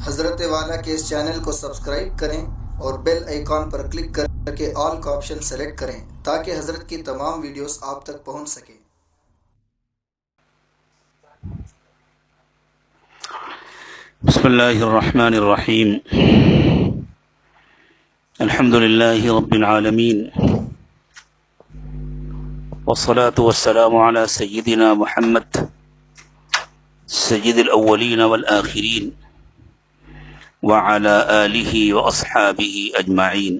حضرت والا کے اس چینل کو سبسکرائب کریں اور بیل آئیکن پر کلک کر کے آل کا آپشن سلیکٹ کریں تاکہ حضرت کی تمام ویڈیوز آپ تک پہنچ سکیں۔ بسم اللہ الرحمن الرحیم الحمد للہ رب العالمین والصلاة والسلام على سیدنا محمد سید الاولین والآخرین وعلى آلہ واصحابہ اجمعین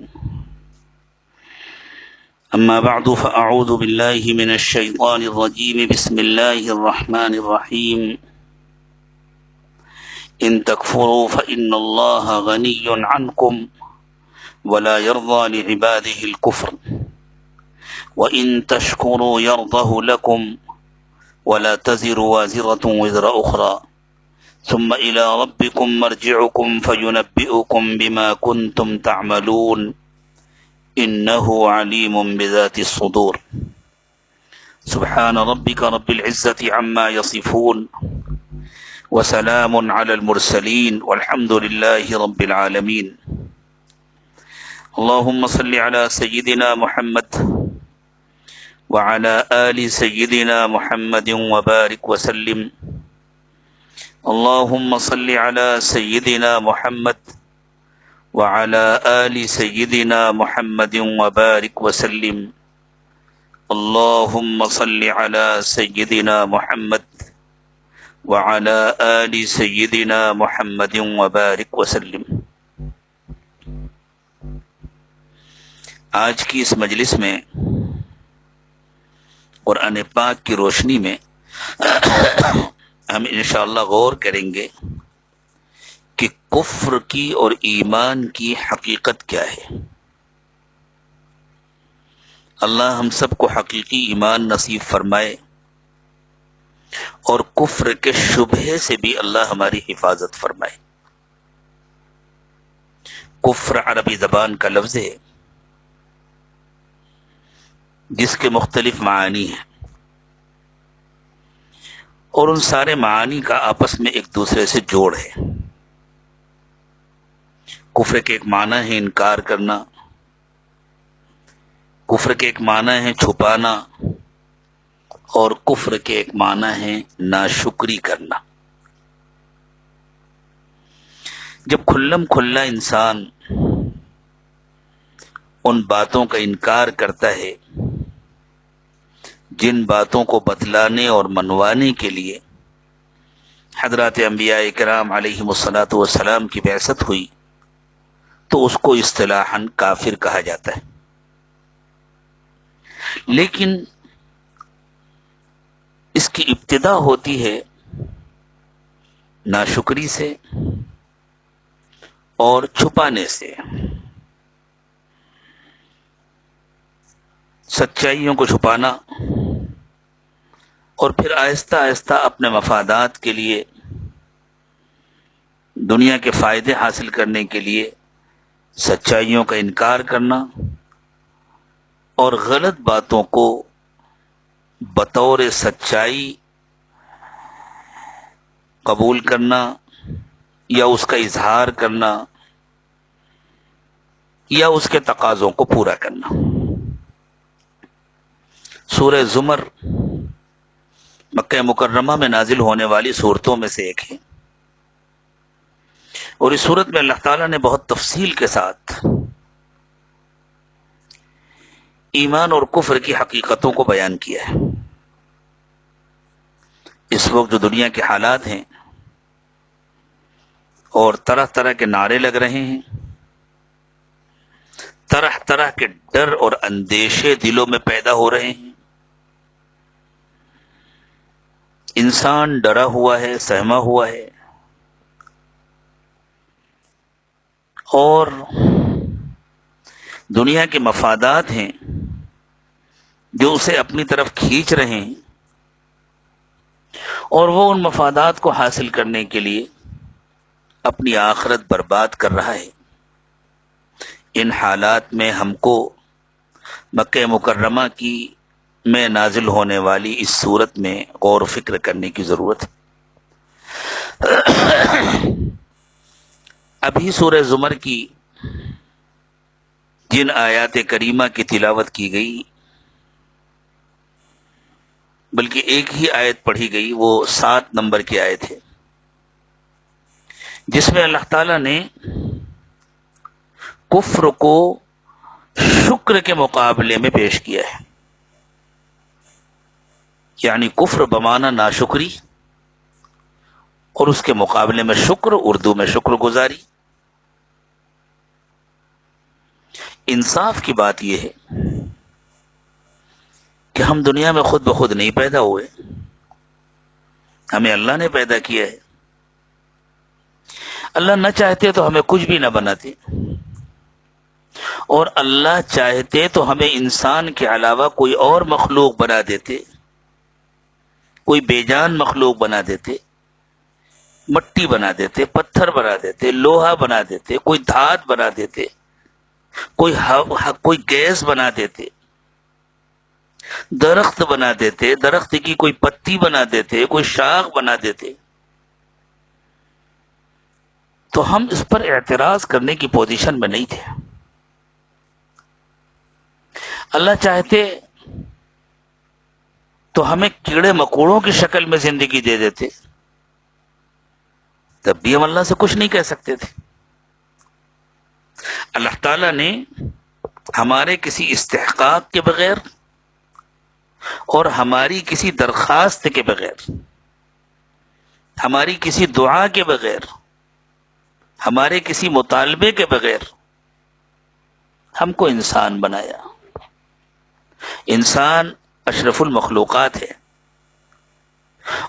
اما بعد فاعوذ باللہ من الشیطان الرجیم بسم اللہ الرحمن الرحیم ان تکفروا فإن اللہ غنی عنکم ولا يرضى لعباده الكفر وإن تشكروا يرضه لكم ولا تزر وازرة وزر أخرى ثم إلى ربكم مرجعكم فينبئكم بما كنتم تعملون إنه عليم بذات الصدور سبحان ربك رب العزة عما يصفون وسلام على المرسلين والحمد لله رب العالمين اللهم صل على سيدنا محمد وعلى آل سيدنا محمد وبارك وسلم اللهم صل على سيدنا محمد وعلى آل سيدنا محمد وبارك وسلم اللهم صل على سيدنا محمد وعلى آل سيدنا محمد وبارك وسلم۔ آج کی اس مجلس میں قرآن پاک کی روشنی میں ہم انشاءاللہ غور کریں گے کہ کفر کی اور ایمان کی حقیقت کیا ہے۔ اللہ ہم سب کو حقیقی ایمان نصیب فرمائے اور کفر کے شبہے سے بھی اللہ ہماری حفاظت فرمائے۔ کفر عربی زبان کا لفظ ہے جس کے مختلف معانی ہیں اور ان سارے معانی کا آپس میں ایک دوسرے سے جوڑ ہے۔ کفر کے ایک معنی ہے انکار کرنا، کفر کے ایک معنی ہے چھپانا، اور کفر کے ایک معنی ہے ناشکری کرنا۔ جب کھلم کھلا انسان ان باتوں کا انکار کرتا ہے جن باتوں کو بتلانے اور منوانے کے لیے حضرات انبیاء کرام علیہم الصلاۃ والسلام کی بعثت ہوئی، تو اس کو اصطلاحاً کافر کہا جاتا ہے۔ لیکن اس کی ابتدا ہوتی ہے ناشکری سے اور چھپانے سے، سچائیوں کو چھپانا، اور پھر آہستہ آہستہ اپنے مفادات کے لیے، دنیا کے فائدے حاصل کرنے کے لیے سچائیوں کا انکار کرنا اور غلط باتوں کو بطور سچائی قبول کرنا یا اس کا اظہار کرنا یا اس کے تقاضوں کو پورا کرنا۔ سورہ زمر مکہ مکرمہ میں نازل ہونے والی صورتوں میں سے ایک ہے، اور اس صورت میں اللہ تعالیٰ نے بہت تفصیل کے ساتھ ایمان اور کفر کی حقیقتوں کو بیان کیا ہے۔ اس وقت جو دنیا کے حالات ہیں اور طرح طرح کے نعرے لگ رہے ہیں، طرح طرح کے ڈر اور اندیشے دلوں میں پیدا ہو رہے ہیں، انسان ڈرا ہوا ہے، سہما ہوا ہے، اور دنیا کے مفادات ہیں جو اسے اپنی طرف کھینچ رہے ہیں، اور وہ ان مفادات کو حاصل کرنے کے لیے اپنی آخرت برباد کر رہا ہے۔ ان حالات میں ہم کو مکہ مکرمہ کی میں نازل ہونے والی اس صورت میں غور و فکر کرنے کی ضرورت ہے۔ ابھی سورہ زمر کی جن آیات کریمہ کی تلاوت کی گئی، بلکہ ایک ہی آیت پڑھی گئی، وہ 7 نمبر کی آیت ہے، جس میں اللہ تعالیٰ نے کفر کو شکر کے مقابلے میں پیش کیا ہے، یعنی کفر بمعنی ناشکری اور اس کے مقابلے میں شکر، اردو میں شکر گزاری۔ انصاف کی بات یہ ہے کہ ہم دنیا میں خود بخود نہیں پیدا ہوئے، ہمیں اللہ نے پیدا کیا ہے۔ اللہ نہ چاہتے تو ہمیں کچھ بھی نہ بناتے، اور اللہ چاہتے تو ہمیں انسان کے علاوہ کوئی اور مخلوق بنا دیتے، کوئی بے جان مخلوق بنا دیتے، مٹی بنا دیتے، پتھر بنا دیتے، لوہا بنا دیتے، کوئی دھات بنا دیتے، کوئی گیس بنا دیتے، درخت بنا دیتے، درخت کی کوئی پتی بنا دیتے، کوئی شاخ بنا دیتے، تو ہم اس پر اعتراض کرنے کی پوزیشن میں نہیں تھے۔ اللہ چاہتے تو ہمیں کیڑے مکوڑوں کی شکل میں زندگی دے دیتے، تب بھی ہم اللہ سے کچھ نہیں کہہ سکتے تھے۔ اللہ تعالیٰ نے ہمارے کسی استحقاق کے بغیر اور ہماری کسی درخواست کے بغیر، ہماری کسی دعا کے بغیر، ہمارے کسی مطالبے کے بغیر ہم کو انسان بنایا۔ انسان اشرف المخلوقات ہے،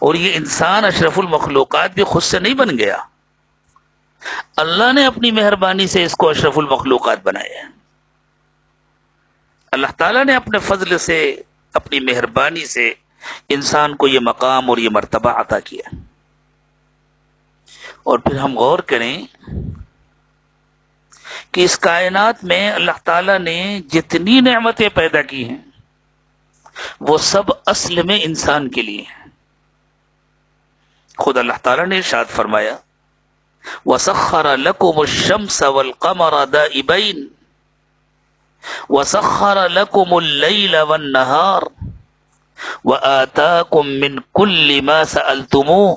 اور یہ انسان اشرف المخلوقات بھی خود سے نہیں بن گیا، اللہ نے اپنی مہربانی سے اس کو اشرف المخلوقات بنایا ہے۔ اللہ تعالیٰ نے اپنے فضل سے، اپنی مہربانی سے انسان کو یہ مقام اور یہ مرتبہ عطا کیا۔ اور پھر ہم غور کریں کہ اس کائنات میں اللہ تعالیٰ نے جتنی نعمتیں پیدا کی ہیں وہ سب اصل میں انسان کے لیے ہیں۔ خود اللہ تعالیٰ نے ارشاد فرمایا وَسَخَّرَ لَكُمُ الشَّمْسَ وَالْقَمَرَ دَائِبَيْنِ وَسَخَّرَ لَكُمُ اللَّيْلَ وَالنَّهَارَ وَآتَاكُم مِّن كُلِّ مَا سَأَلْتُمُوهُ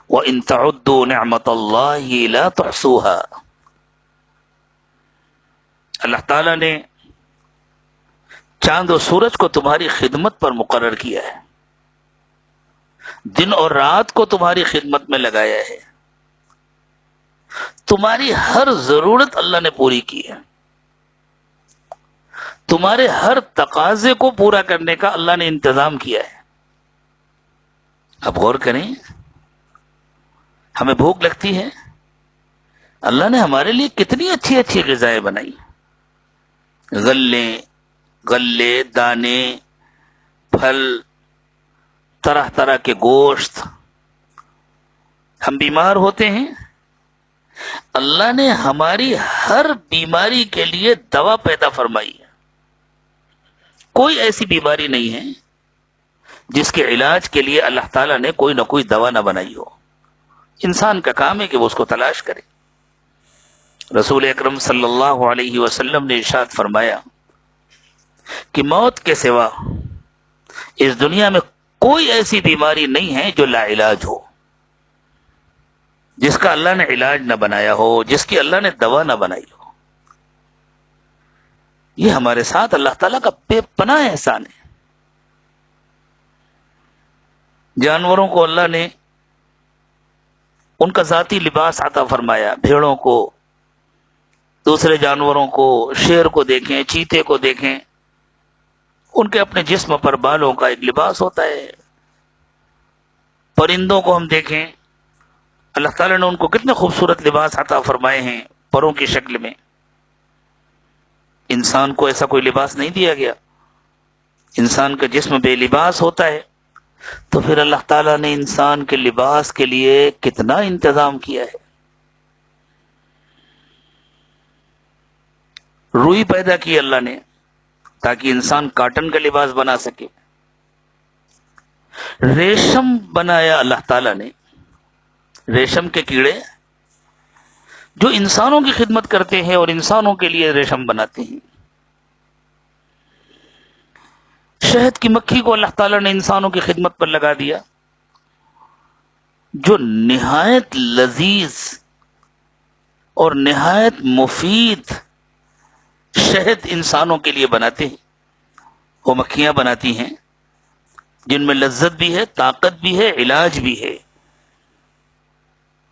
وَإِن تَعُدُّوا نِعْمَةَ اللَّهِ لَا تُحْصُوهَا۔ اللہ تعالیٰ نے چاند و سورج کو تمہاری خدمت پر مقرر کیا ہے، دن اور رات کو تمہاری خدمت میں لگایا ہے، تمہاری ہر ضرورت اللہ نے پوری کی ہے، تمہارے ہر تقاضے کو پورا کرنے کا اللہ نے انتظام کیا ہے۔ اب غور کریں، ہمیں بھوک لگتی ہے، اللہ نے ہمارے لیے کتنی اچھی اچھی غذائیں بنائی، غلے، دانے، پھل، طرح طرح کے گوشت۔ ہم بیمار ہوتے ہیں، اللہ نے ہماری ہر بیماری کے لیے دوا پیدا فرمائی ہے۔ کوئی ایسی بیماری نہیں ہے جس کے علاج کے لیے اللہ تعالیٰ نے کوئی نہ کوئی دوا نہ بنائی ہو۔ انسان کا کام ہے کہ وہ اس کو تلاش کرے۔ رسول اکرم صلی اللہ علیہ وسلم نے ارشاد فرمایا کہ موت کے سوا اس دنیا میں کوئی ایسی بیماری نہیں ہے جو لا علاج ہو، جس کا اللہ نے علاج نہ بنایا ہو، جس کی اللہ نے دوا نہ بنائی ہو۔ یہ ہمارے ساتھ اللہ تعالیٰ کا بے پناہ احسان ہے۔ جانوروں کو اللہ نے ان کا ذاتی لباس عطا فرمایا، بھیڑوں کو، دوسرے جانوروں کو، شیر کو دیکھیں، چیتے کو دیکھیں، ان کے اپنے جسم پر بالوں کا ایک لباس ہوتا ہے۔ پرندوں کو ہم دیکھیں، اللہ تعالیٰ نے ان کو کتنے خوبصورت لباس عطا فرمائے ہیں پروں کی شکل میں۔ انسان کو ایسا کوئی لباس نہیں دیا گیا، انسان کا جسم بے لباس ہوتا ہے، تو پھر اللہ تعالیٰ نے انسان کے لباس کے لیے کتنا انتظام کیا ہے۔ روئی پیدا کی اللہ نے تاکہ انسان کاٹن کا لباس بنا سکے، ریشم بنایا اللہ تعالیٰ نے، ریشم کے کیڑے جو انسانوں کی خدمت کرتے ہیں اور انسانوں کے لیے ریشم بناتے ہیں. شہد کی مکھی کو اللہ تعالیٰ نے انسانوں کی خدمت پر لگا دیا، جو نہایت لذیذ اور نہایت مفید شہد انسانوں کے لیے بناتے ہیں. وہ مکھیاں بناتی ہیں جن میں لذت بھی ہے، طاقت بھی ہے، علاج بھی ہے.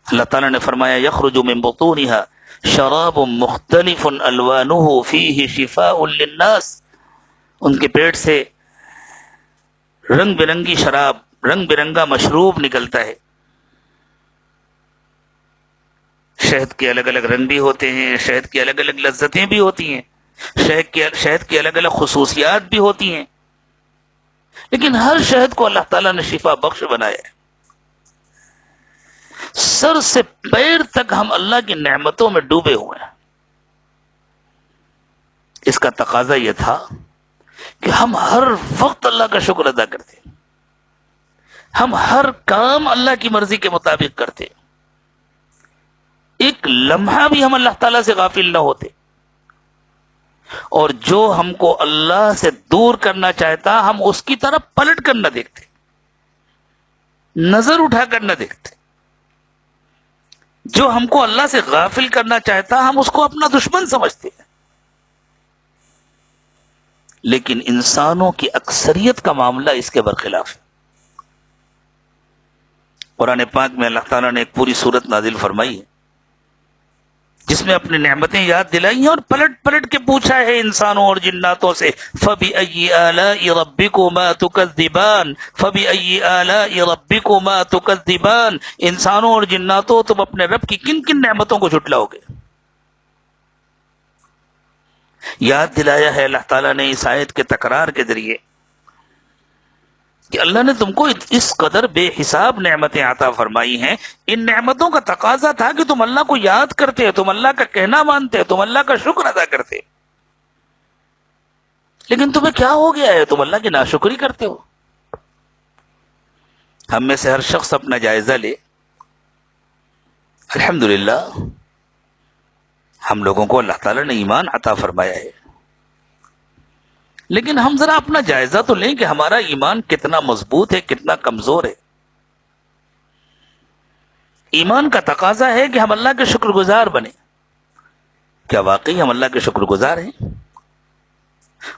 اللہ تعالیٰ نے فرمایا یخرج من بطونها شراب مختلف الوانه فيه شفاء للناس، ان کے پیٹ سے رنگ برنگی شراب، رنگ برنگا مشروب نکلتا ہے. شہد کے الگ الگ رنگ بھی ہوتے ہیں، شہد کی الگ الگ لذتیں بھی ہوتی ہیں، شہد کی الگ الگ خصوصیات بھی ہوتی ہیں، لیکن ہر شہد کو اللہ تعالیٰ نے شفا بخش بنایا ہے. سر سے پیر تک ہم اللہ کی نعمتوں میں ڈوبے ہوئے ہیں. اس کا تقاضا یہ تھا کہ ہم ہر وقت اللہ کا شکر ادا کرتے، ہم ہر کام اللہ کی مرضی کے مطابق کرتے، ایک لمحہ بھی ہم اللہ تعالیٰ سے غافل نہ ہوتے، اور جو ہم کو اللہ سے دور کرنا چاہتا ہم اس کی طرف پلٹ کر نہ دیکھتے، نظر اٹھا کر نہ دیکھتے. جو ہم کو اللہ سے غافل کرنا چاہتا ہم اس کو اپنا دشمن سمجھتے ہیں. لیکن انسانوں کی اکثریت کا معاملہ اس کے برخلاف ہے. قرآن پاک میں اللہ تعالیٰ نے ایک پوری سورت نازل فرمائی ہے جس میں اپنی نعمتیں یاد دلائی ہیں اور پلٹ پلٹ کے پوچھا ہے انسانوں اور جناتوں سے فَبِأَيِّ آلَاءِ رَبِّكُمَا تُكَذِّبَانِ فَبِأَيِّ آلَاءِ رَبِّكُمَا تُكَذِّبَانِ، انسانوں اور جناتوں تم اپنے رب کی کن کن نعمتوں کو جھٹلاؤ گے. یاد دلایا ہے اللہ تعالیٰ نے اس آیت کے تکرار کے ذریعے کہ اللہ نے تم کو اس قدر بے حساب نعمتیں عطا فرمائی ہیں. ان نعمتوں کا تقاضا تھا کہ تم اللہ کو یاد کرتے، تم اللہ کا کہنا مانتے، تم اللہ کا شکر ادا کرتے، لیکن تمہیں کیا ہو گیا ہے؟ تم اللہ کی ناشکری کرتے ہو. ہم میں سے ہر شخص اپنا جائزہ لے. الحمدللہ ہم لوگوں کو اللہ تعالیٰ نے ایمان عطا فرمایا ہے، لیکن ہم ذرا اپنا جائزہ تو لیں کہ ہمارا ایمان کتنا مضبوط ہے، کتنا کمزور ہے. ایمان کا تقاضا ہے کہ ہم اللہ کے شکر گزار بنیں. کیا واقعی ہم اللہ کے شکر گزار ہیں؟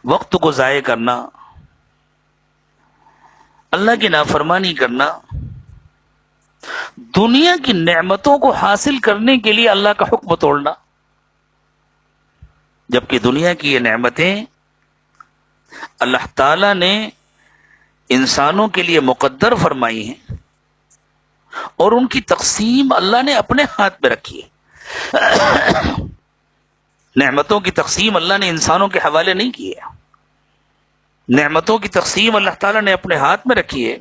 وقت کو ضائع کرنا، اللہ کی نافرمانی کرنا، دنیا کی نعمتوں کو حاصل کرنے کے لیے اللہ کا حکم توڑنا، جبکہ دنیا کی یہ نعمتیں اللہ تعالی نے انسانوں کے لیے مقدر فرمائی ہیں اور ان کی تقسیم اللہ نے اپنے ہاتھ میں رکھی ہے. نعمتوں کی تقسیم اللہ نے انسانوں کے حوالے نہیں کی ہے، نعمتوں کی تقسیم اللہ تعالیٰ نے اپنے ہاتھ میں رکھی ہے.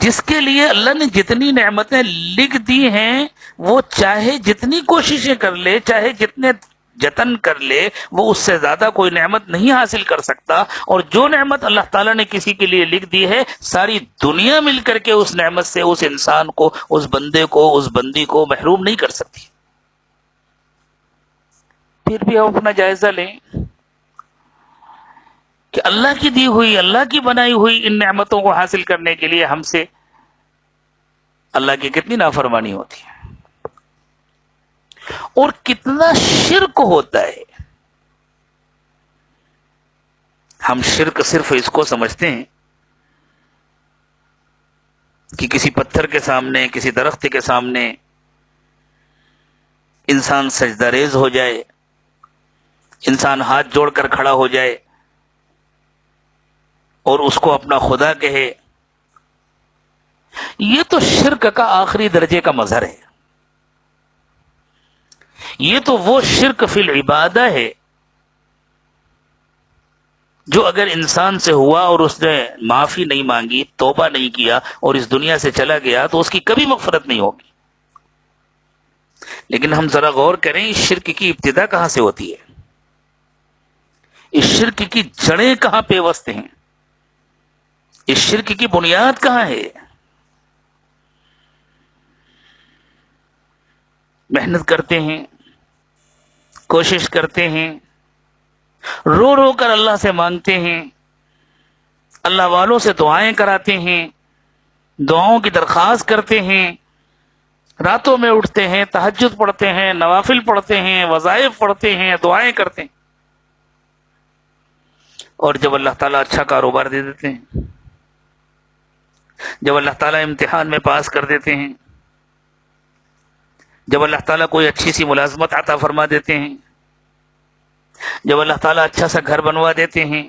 جس کے لیے اللہ نے جتنی نعمتیں لکھ دی ہیں وہ چاہے جتنی کوششیں کر لے، چاہے جتنے جتن کر لے، وہ اس سے زیادہ کوئی نعمت نہیں حاصل کر سکتا. اور جو نعمت اللہ تعالیٰ نے کسی کے لیے لکھ دی ہے، ساری دنیا مل کر کے اس نعمت سے اس انسان کو، اس بندے کو، اس بندی کو محروم نہیں کر سکتی. پھر بھی ہم اپنا جائزہ لیں کہ اللہ کی دی ہوئی، اللہ کی بنائی ہوئی ان نعمتوں کو حاصل کرنے کے لیے ہم سے اللہ کی کتنی نافرمانی ہوتی ہے اور کتنا شرک ہوتا ہے. ہم شرک صرف اس کو سمجھتے ہیں کہ کسی پتھر کے سامنے، کسی درخت کے سامنے انسان سجدہ ریز ہو جائے، انسان ہاتھ جوڑ کر کھڑا ہو جائے اور اس کو اپنا خدا کہے. یہ تو شرک کا آخری درجے کا مظہر ہے. یہ تو وہ شرک فی العبادہ ہے جو اگر انسان سے ہوا اور اس نے معافی نہیں مانگی، توبہ نہیں کیا اور اس دنیا سے چلا گیا تو اس کی کبھی مغفرت نہیں ہوگی. لیکن ہم ذرا غور کریں اس شرک کی ابتدا کہاں سے ہوتی ہے، اس شرک کی جڑیں کہاں پیوست ہیں، اس شرک کی بنیاد کہاں ہے. محنت کرتے ہیں، کوشش کرتے ہیں، رو رو کر اللہ سے مانگتے ہیں، اللہ والوں سے دعائیں کراتے ہیں، دعاؤں کی درخواست کرتے ہیں، راتوں میں اٹھتے ہیں، تہجد پڑھتے ہیں، نوافل پڑھتے ہیں، وظائف پڑھتے ہیں، دعائیں کرتے ہیں، اور جب اللہ تعالیٰ اچھا کاروبار دے دیتے ہیں، جب اللہ تعالیٰ امتحان میں پاس کر دیتے ہیں، جب اللہ تعالیٰ کوئی اچھی سی ملازمت عطا فرما دیتے ہیں، جب اللہ تعالیٰ اچھا سا گھر بنوا دیتے ہیں،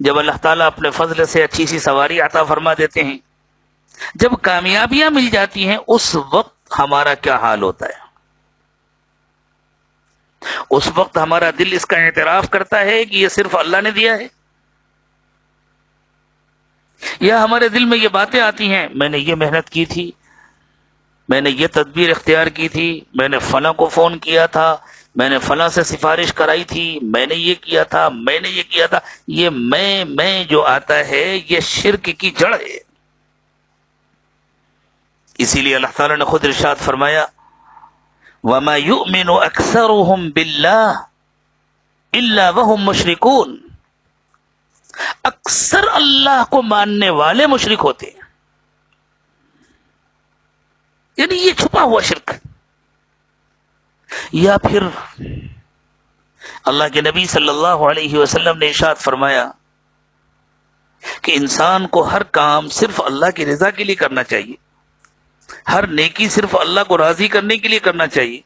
جب اللہ تعالیٰ اپنے فضل سے اچھی سی سواری عطا فرما دیتے ہیں، جب کامیابیاں مل جاتی ہیں، اس وقت ہمارا کیا حال ہوتا ہے؟ اس وقت ہمارا دل اس کا اعتراف کرتا ہے کہ یہ صرف اللہ نے دیا ہے، یا ہمارے دل میں یہ باتیں آتی ہیں، میں نے یہ محنت کی تھی، میں نے یہ تدبیر اختیار کی تھی، میں نے فلاں کو فون کیا تھا، میں نے فلاں سے سفارش کرائی تھی، میں نے یہ کیا تھا، میں نے یہ کیا تھا. یہ میں جو آتا ہے یہ شرک کی جڑ ہے. اسی لیے اللہ تعالیٰ نے خود ارشاد فرمایا وَمَا يُؤْمِنُ أَكْثَرُهُمْ بِاللَّهِ إِلَّا وَهُمْ مُشْرِكُونَ. اکثر اللہ کو ماننے والے مشرک ہوتے ہیں، یعنی یہ چھپا ہوا شرک. یا پھر اللہ کے نبی صلی اللہ علیہ وسلم نے ارشاد فرمایا کہ انسان کو ہر کام صرف اللہ کی رضا کے لیے کرنا چاہیے، ہر نیکی صرف اللہ کو راضی کرنے کے لیے کرنا چاہیے.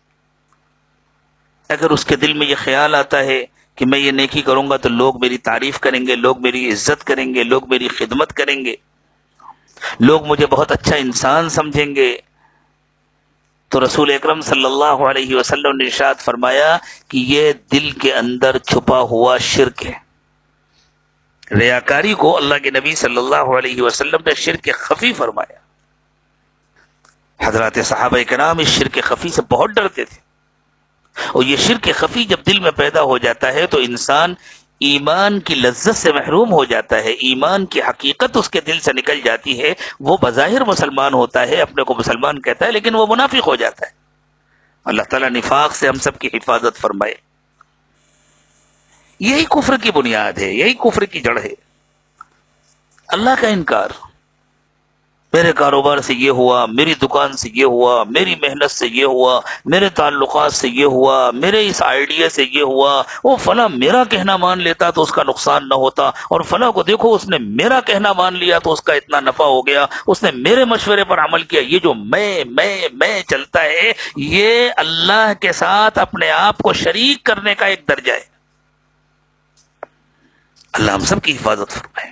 اگر اس کے دل میں یہ خیال آتا ہے کہ میں یہ نیکی کروں گا تو لوگ میری تعریف کریں گے، لوگ میری عزت کریں گے، لوگ میری خدمت کریں گے، لوگ مجھے بہت اچھا انسان سمجھیں گے، تو رسول اکرم صلی اللہ علیہ وسلم نے ارشاد فرمایا کہ یہ دل کے اندر چھپا ہوا شرک ہے. ریاکاری کو اللہ کے نبی صلی اللہ علیہ وسلم نے شرک خفی فرمایا. حضرات صحابہ کرام اس شرک خفی سے بہت ڈرتے تھے، اور یہ شرک خفی جب دل میں پیدا ہو جاتا ہے تو انسان ایمان کی لذت سے محروم ہو جاتا ہے، ایمان کی حقیقت اس کے دل سے نکل جاتی ہے. وہ بظاہر مسلمان ہوتا ہے، اپنے کو مسلمان کہتا ہے، لیکن وہ منافق ہو جاتا ہے. اللہ تعالیٰ نفاق سے ہم سب کی حفاظت فرمائے. یہی کفر کی بنیاد ہے، یہی کفر کی جڑ ہے. اللہ کا انکار. میرے کاروبار سے یہ ہوا، میری دکان سے یہ ہوا، میری محنت سے یہ ہوا، میرے تعلقات سے یہ ہوا، میرے اس آئیڈیا سے یہ ہوا، وہ فلاں میرا کہنا مان لیتا تو اس کا نقصان نہ ہوتا، اور فلاں کو دیکھو اس نے میرا کہنا مان لیا تو اس کا اتنا نفع ہو گیا، اس نے میرے مشورے پر عمل کیا. یہ جو میں چلتا ہے یہ اللہ کے ساتھ اپنے آپ کو شریک کرنے کا ایک درجہ ہے. اللہ ہم سب کی حفاظت فرمائے.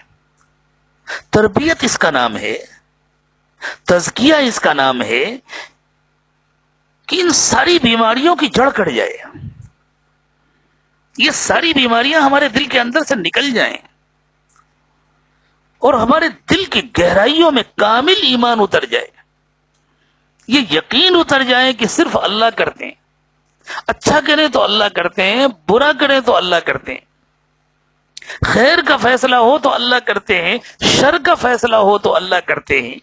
تربیت اس کا نام ہے، تزکیہ اس کا نام ہے کہ ان ساری بیماریوں کی جڑ کٹ جائے، یہ ساری بیماریاں ہمارے دل کے اندر سے نکل جائیں، اور ہمارے دل کی گہرائیوں میں کامل ایمان اتر جائے، یہ یقین اتر جائے کہ صرف اللہ کرتے ہیں. اچھا کریں تو اللہ کرتے ہیں، برا کریں تو اللہ کرتے ہیں، خیر کا فیصلہ ہو تو اللہ کرتے ہیں، شر کا فیصلہ ہو تو اللہ کرتے ہیں.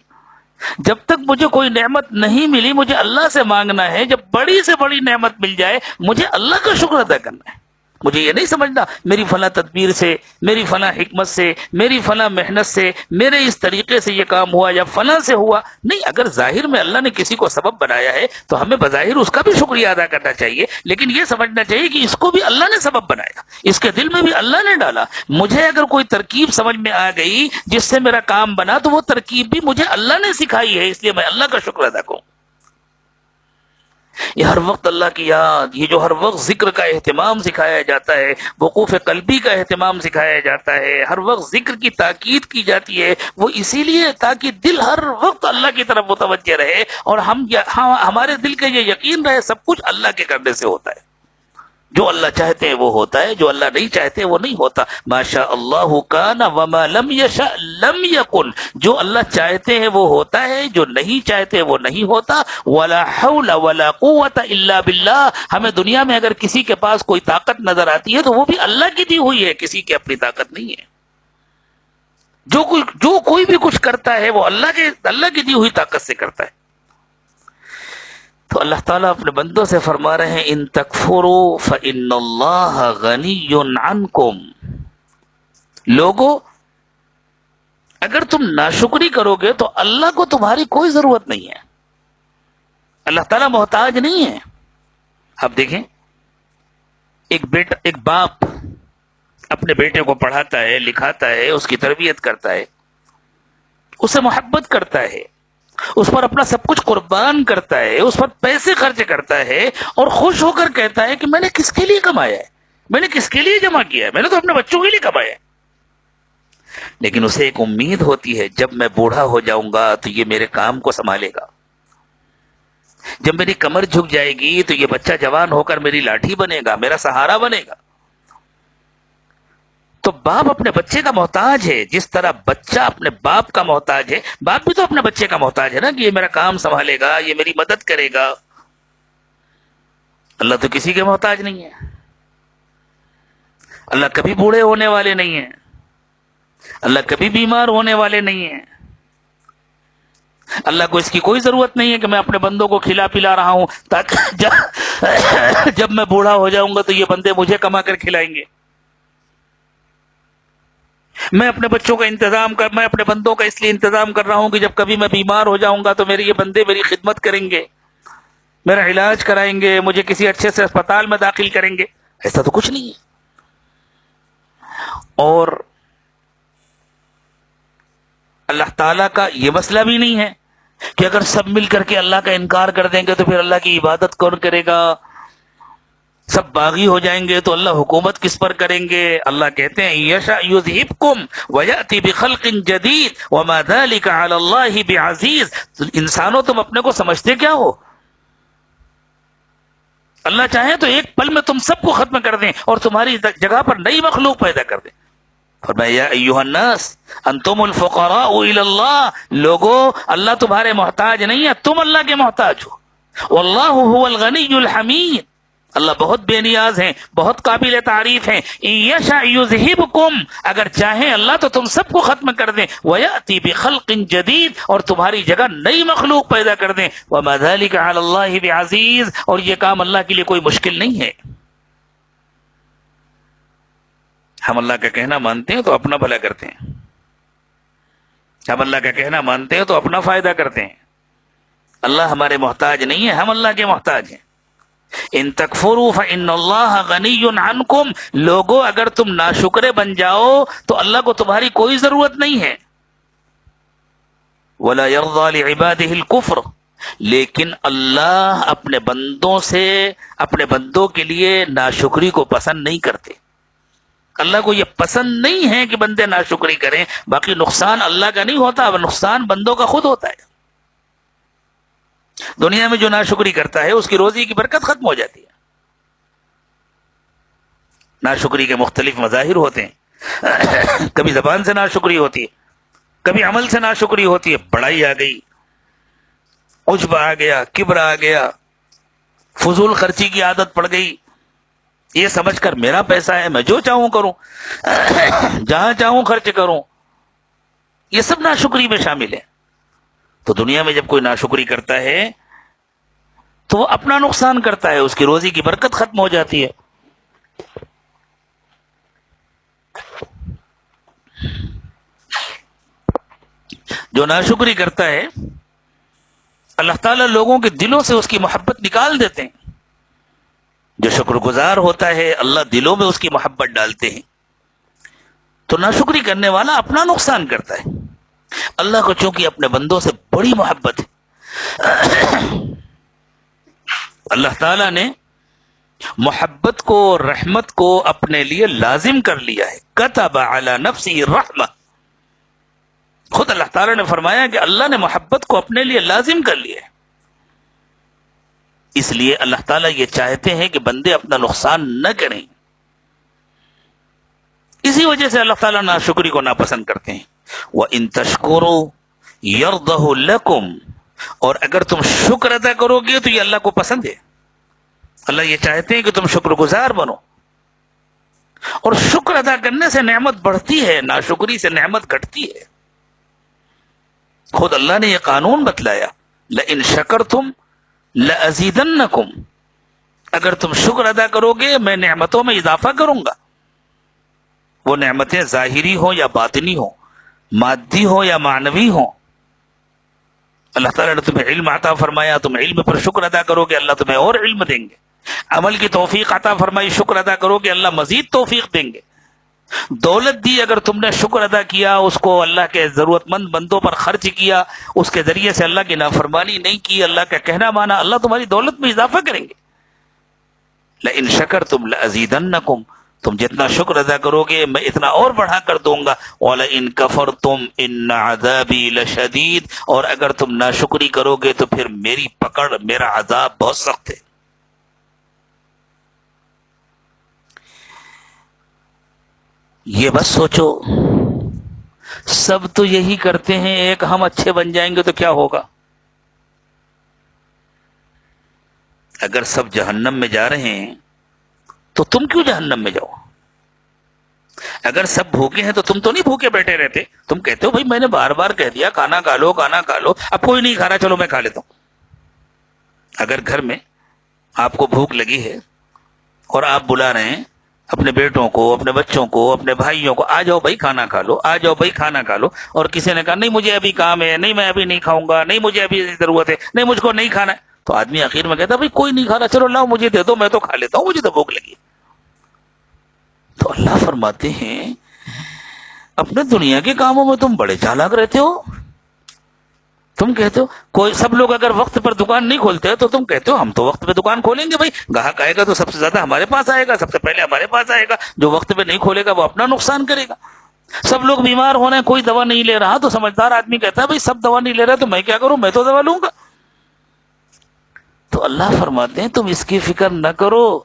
جب تک مجھے کوئی نعمت نہیں ملی مجھے اللہ سے مانگنا ہے، جب بڑی سے بڑی نعمت مل جائے مجھے اللہ کا شکر ادا کرنا ہے. مجھے یہ نہیں سمجھنا میری فلاں تدبیر سے، میری فلاں حکمت سے، میری فلاں محنت سے، میرے اس طریقے سے یہ کام ہوا یا فلاں سے ہوا. نہیں، اگر ظاہر میں اللہ نے کسی کو سبب بنایا ہے تو ہمیں بظاہر اس کا بھی شکریہ ادا کرنا چاہیے، لیکن یہ سمجھنا چاہیے کہ اس کو بھی اللہ نے سبب بنایا، اس کے دل میں بھی اللہ نے ڈالا. مجھے اگر کوئی ترکیب سمجھ میں آ گئی جس سے میرا کام بنا تو وہ ترکیب بھی مجھے اللہ نے سکھائی ہے، اس لیے میں اللہ کا شکر ادا کروں. یہ ہر وقت اللہ کی یاد، یہ جو ہر وقت ذکر کا اہتمام سکھایا جاتا ہے، وقوف قلبی کا اہتمام سکھایا جاتا ہے، ہر وقت ذکر کی تاکید کی جاتی ہے، وہ اسی لیے تاکہ دل ہر وقت اللہ کی طرف متوجہ رہے، اور ہمارے دل کا یہ یقین رہے سب کچھ اللہ کے کرنے سے ہوتا ہے. جو اللہ چاہتے ہیں وہ ہوتا ہے، جو اللہ نہیں چاہتے وہ نہیں ہوتا. ما شاء اللہ کان وما لم یشاء لم یکن. جو اللہ چاہتے ہیں وہ ہوتا ہے، جو نہیں چاہتے وہ نہیں ہوتا. ولا حول ولا قوت الا باللہ. ہمیں دنیا میں اگر کسی کے پاس کوئی طاقت نظر آتی ہے تو وہ بھی اللہ کی دی ہوئی ہے، کسی کی اپنی طاقت نہیں ہے. جو کوئی بھی کچھ کرتا ہے وہ اللہ کی دی ہوئی طاقت سے کرتا ہے. تو اللہ تعالیٰ اپنے بندوں سے فرما رہے ہیں ان تکفروا فإن اللہ غنی عنکم، لوگوں اگر تم ناشکری کرو گے تو اللہ کو تمہاری کوئی ضرورت نہیں ہے، اللہ تعالیٰ محتاج نہیں ہے۔ اب دیکھیں ایک باپ اپنے بیٹے کو پڑھاتا ہے، لکھاتا ہے، اس کی تربیت کرتا ہے، اسے محبت کرتا ہے، اس پر اپنا سب کچھ قربان کرتا ہے، اس پر پیسے خرچ کرتا ہے اور خوش ہو کر کہتا ہے کہ میں نے کس کے لیے کمایا ہے، میں نے کس کے لیے جمع کیا ہے، میں نے تو اپنے بچوں کے لیے کمایا ہے۔ لیکن اسے ایک امید ہوتی ہے جب میں بوڑھا ہو جاؤں گا تو یہ میرے کام کو سنبھالے گا، جب میری کمر جھک جائے گی تو یہ بچہ جوان ہو کر میری لاٹھی بنے گا، میرا سہارا بنے گا۔ تو باپ اپنے بچے کا محتاج ہے، جس طرح بچہ اپنے باپ کا محتاج ہے، باپ بھی تو اپنے بچے کا محتاج ہے نا، کہ یہ میرا کام سنبھالے گا، یہ میری مدد کرے گا۔ اللہ تو کسی کے محتاج نہیں ہے، اللہ کبھی بوڑھے ہونے والے نہیں ہیں، اللہ کبھی بیمار ہونے والے نہیں ہیں، اللہ کو اس کی کوئی ضرورت نہیں ہے کہ میں اپنے بندوں کو کھلا پلا رہا ہوں تاکہ جب میں بوڑھا ہو جاؤں گا تو یہ بندے مجھے کما کر کھلائیں گے۔ میں اپنے بچوں کا میں اپنے بندوں کا اس لیے انتظام کر رہا ہوں کہ جب کبھی میں بیمار ہو جاؤں گا تو میرے یہ بندے میری خدمت کریں گے، میرا علاج کرائیں گے، مجھے کسی اچھے سے اسپتال میں داخل کریں گے۔ ایسا تو کچھ نہیں ہے۔ اور اللہ تعالیٰ کا یہ مسئلہ بھی نہیں ہے کہ اگر سب مل کر کے اللہ کا انکار کر دیں گے تو پھر اللہ کی عبادت کون کرے گا، سب باغی ہو جائیں گے تو اللہ حکومت کس پر کریں گے۔ اللہ کہتے ہیں یشاء یذہبکم ویأتی بخلق جدید وما ذلک علی اللہ بعزیز۔ انسانوں تم اپنے کو سمجھتے کیا ہو؟ اللہ چاہے تو ایک پل میں تم سب کو ختم کر دیں اور تمہاری جگہ پر نئی مخلوق پیدا کر دیں۔ فرمایا یا ایھا الناس انتم الفقراء الی اللہ، لوگو اللہ تمہارے محتاج نہیں ہے، تم اللہ کے محتاج ہو۔ واللہ هو الغنی الحمید، اللہ بہت بے نیاز ہیں، بہت قابل تعریف ہیں۔ ان یشاء یذہبکم، اگر چاہیں اللہ تو تم سب کو ختم کر دیں، ویأتی بخلق جدید، اور تمہاری جگہ نئی مخلوق پیدا کر دیں۔ وما ذلک علی اللہ بعزیز، اور یہ کام اللہ کے لیے کوئی مشکل نہیں ہے۔ ہم اللہ کا کہنا مانتے ہیں تو اپنا بھلا کرتے ہیں، ہم اللہ کا کہنا مانتے ہیں تو اپنا فائدہ کرتے ہیں۔ اللہ ہمارے محتاج نہیں ہے، ہم اللہ کے محتاج ہیں۔ ان تکفروا فإن اللہ غنی عنکم، لوگو اگر تم ناشکرے بن جاؤ تو اللہ کو تمہاری کوئی ضرورت نہیں ہے۔ ولا يرضى لعباده الكفر، لیکن اللہ اپنے بندوں کے لیے ناشکری کو پسند نہیں کرتے۔ اللہ کو یہ پسند نہیں ہے کہ بندے ناشکری کریں، باقی نقصان اللہ کا نہیں ہوتا، نقصان بندوں کا خود ہوتا ہے۔ دنیا میں جو ناشکری کرتا ہے اس کی روزی کی برکت ختم ہو جاتی ہے۔ ناشکری کے مختلف مظاہر ہوتے ہیں، کبھی زبان سے ناشکری ہوتی ہے، کبھی عمل سے ناشکری ہوتی ہے، بڑائی آ گئی، عجب آ گیا، کبر آ گیا، فضول خرچی کی عادت پڑ گئی، یہ سمجھ کر میرا پیسہ ہے، میں جو چاہوں کروں، جہاں چاہوں خرچ کروں، یہ سب ناشکری میں شامل ہے۔ تو دنیا میں جب کوئی ناشکری کرتا ہے تو وہ اپنا نقصان کرتا ہے، اس کی روزی کی برکت ختم ہو جاتی ہے۔ جو ناشکری کرتا ہے اللہ تعالیٰ لوگوں کے دلوں سے اس کی محبت نکال دیتے ہیں۔ جو شکر گزار ہوتا ہے اللہ دلوں میں اس کی محبت ڈالتے ہیں۔ تو ناشکری کرنے والا اپنا نقصان کرتا ہے، اللہ کو چونکہ اپنے بندوں سے بڑی محبت ہے، اللہ تعالیٰ نے محبت کو، رحمت کو اپنے لیے لازم کر لیا ہے۔ کتب علی نفسہ الرحمہ، خود اللہ تعالیٰ نے فرمایا کہ اللہ نے محبت کو اپنے لیے لازم کر لیا ہے۔ اس لیے اللہ تعالیٰ یہ چاہتے ہیں کہ بندے اپنا نقصان نہ کریں، اسی وجہ سے اللہ تعالیٰ ناشکری کو ناپسند کرتے ہیں۔ وَإِن تَشْكُرُوا يَرْضَهُ لَكُمْ، اور اگر تم شکر ادا کرو گے تو یہ اللہ کو پسند ہے۔ اللہ یہ چاہتے ہیں کہ تم شکر گزار بنو، اور شکر ادا کرنے سے نعمت بڑھتی ہے، ناشکری سے نعمت گھٹتی ہے۔ خود اللہ نے یہ قانون بتلایا، لَإِن شَكَرْتُمْ لَأَزِيدَنَّكُمْ، اگر تم شکر ادا کرو گے میں نعمتوں میں اضافہ کروں گا. وہ نعمتیں ظاہری ہوں یا باطنی ہوں، مادی ہوں یا معنوی ہوں. اللہ تعالیٰ نے تمہیں علم عطا فرمایا، تم علم پر شکر ادا کرو گے اللہ تمہیں اور علم دیں گے. عمل کی توفیق عطا فرمائی، شکر ادا کرو گے اللہ مزید توفیق دیں گے. دولت دی، اگر تم نے شکر ادا کیا، اس کو اللہ کے ضرورت مند بندوں پر خرچ کیا، اس کے ذریعے سے اللہ کی نافرمانی نہیں کی، اللہ کا کہنا مانا، اللہ تمہاری دولت میں اضافہ کریں گے. لئن شکرتم لازیدنکم، تم جتنا شکر ادا کرو گے میں اتنا اور بڑھا کر دوں گا. وَلَئِن كَفَرْتُمْ إِنَّ عَذَابِي لَشَدِيدٌ، اور اگر تم ناشکری کرو گے تو پھر میری پکڑ، میرا عذاب بہت سخت ہے. یہ بس سوچو، سب تو یہی کرتے ہیں، ایک ہم اچھے بن جائیں گے تو کیا ہوگا؟ اگر سب جہنم میں جا رہے ہیں تو تم کیوں جہنم میں جاؤ؟ اگر سب بھوکے ہیں تو تم تو نہیں بھوکے بیٹھے رہتے. تم کہتے ہو بھائی میں نے بار بار کہہ دیا کھانا کھا لو، کھانا کھا لو، اب کوئی نہیں کھا رہا، چلو میں کھا لیتا ہوں. اگر گھر میں آپ کو بھوک لگی ہے اور آپ بلا رہے ہیں اپنے بیٹوں کو، اپنے بچوں کو، اپنے بھائیوں کو، آ جاؤ بھائی کھانا کھا لو، آ جاؤ بھائی کھانا کھا لو، اور کسی نے کہا نہیں مجھے ابھی کام ہے، نہیں میں ابھی نہیں کھاؤں گا، نہیں مجھے ابھی ضرورت ہے، نہیں مجھ کو نہیں کھانا ہے، تو آدمی آخر میں کہتا بھائی کوئی نہیں کھا رہا، چلو لاؤ مجھے دے دو، میں تو کھا لیتا ہوں، مجھے تو بھوک لگی. تو اللہ فرماتے ہیں اپنے دنیا کے کاموں میں تم بڑے چالاک رہتے ہو. تم کہتے ہو کوئی سب لوگ اگر وقت پر دکان نہیں کھولتے تو تم کہتے ہو ہم تو وقت پہ دکان کھولیں گے، بھائی گاہک آئے گا تو سب سے زیادہ ہمارے پاس آئے گا، سب سے پہلے ہمارے پاس آئے گا، جو وقت پہ نہیں کھولے گا وہ اپنا نقصان کرے گا. سب لوگ بیمار ہونا ہے، کوئی دوا نہیں لے رہا، تو سمجھدار آدمی کہتا ہے بھائی سب دوا نہیں لے رہا تو میں کیا کروں، میں تو دوا لوں گا. تو اللہ فرماتے ہیں تم اس کی فکر نہ کرو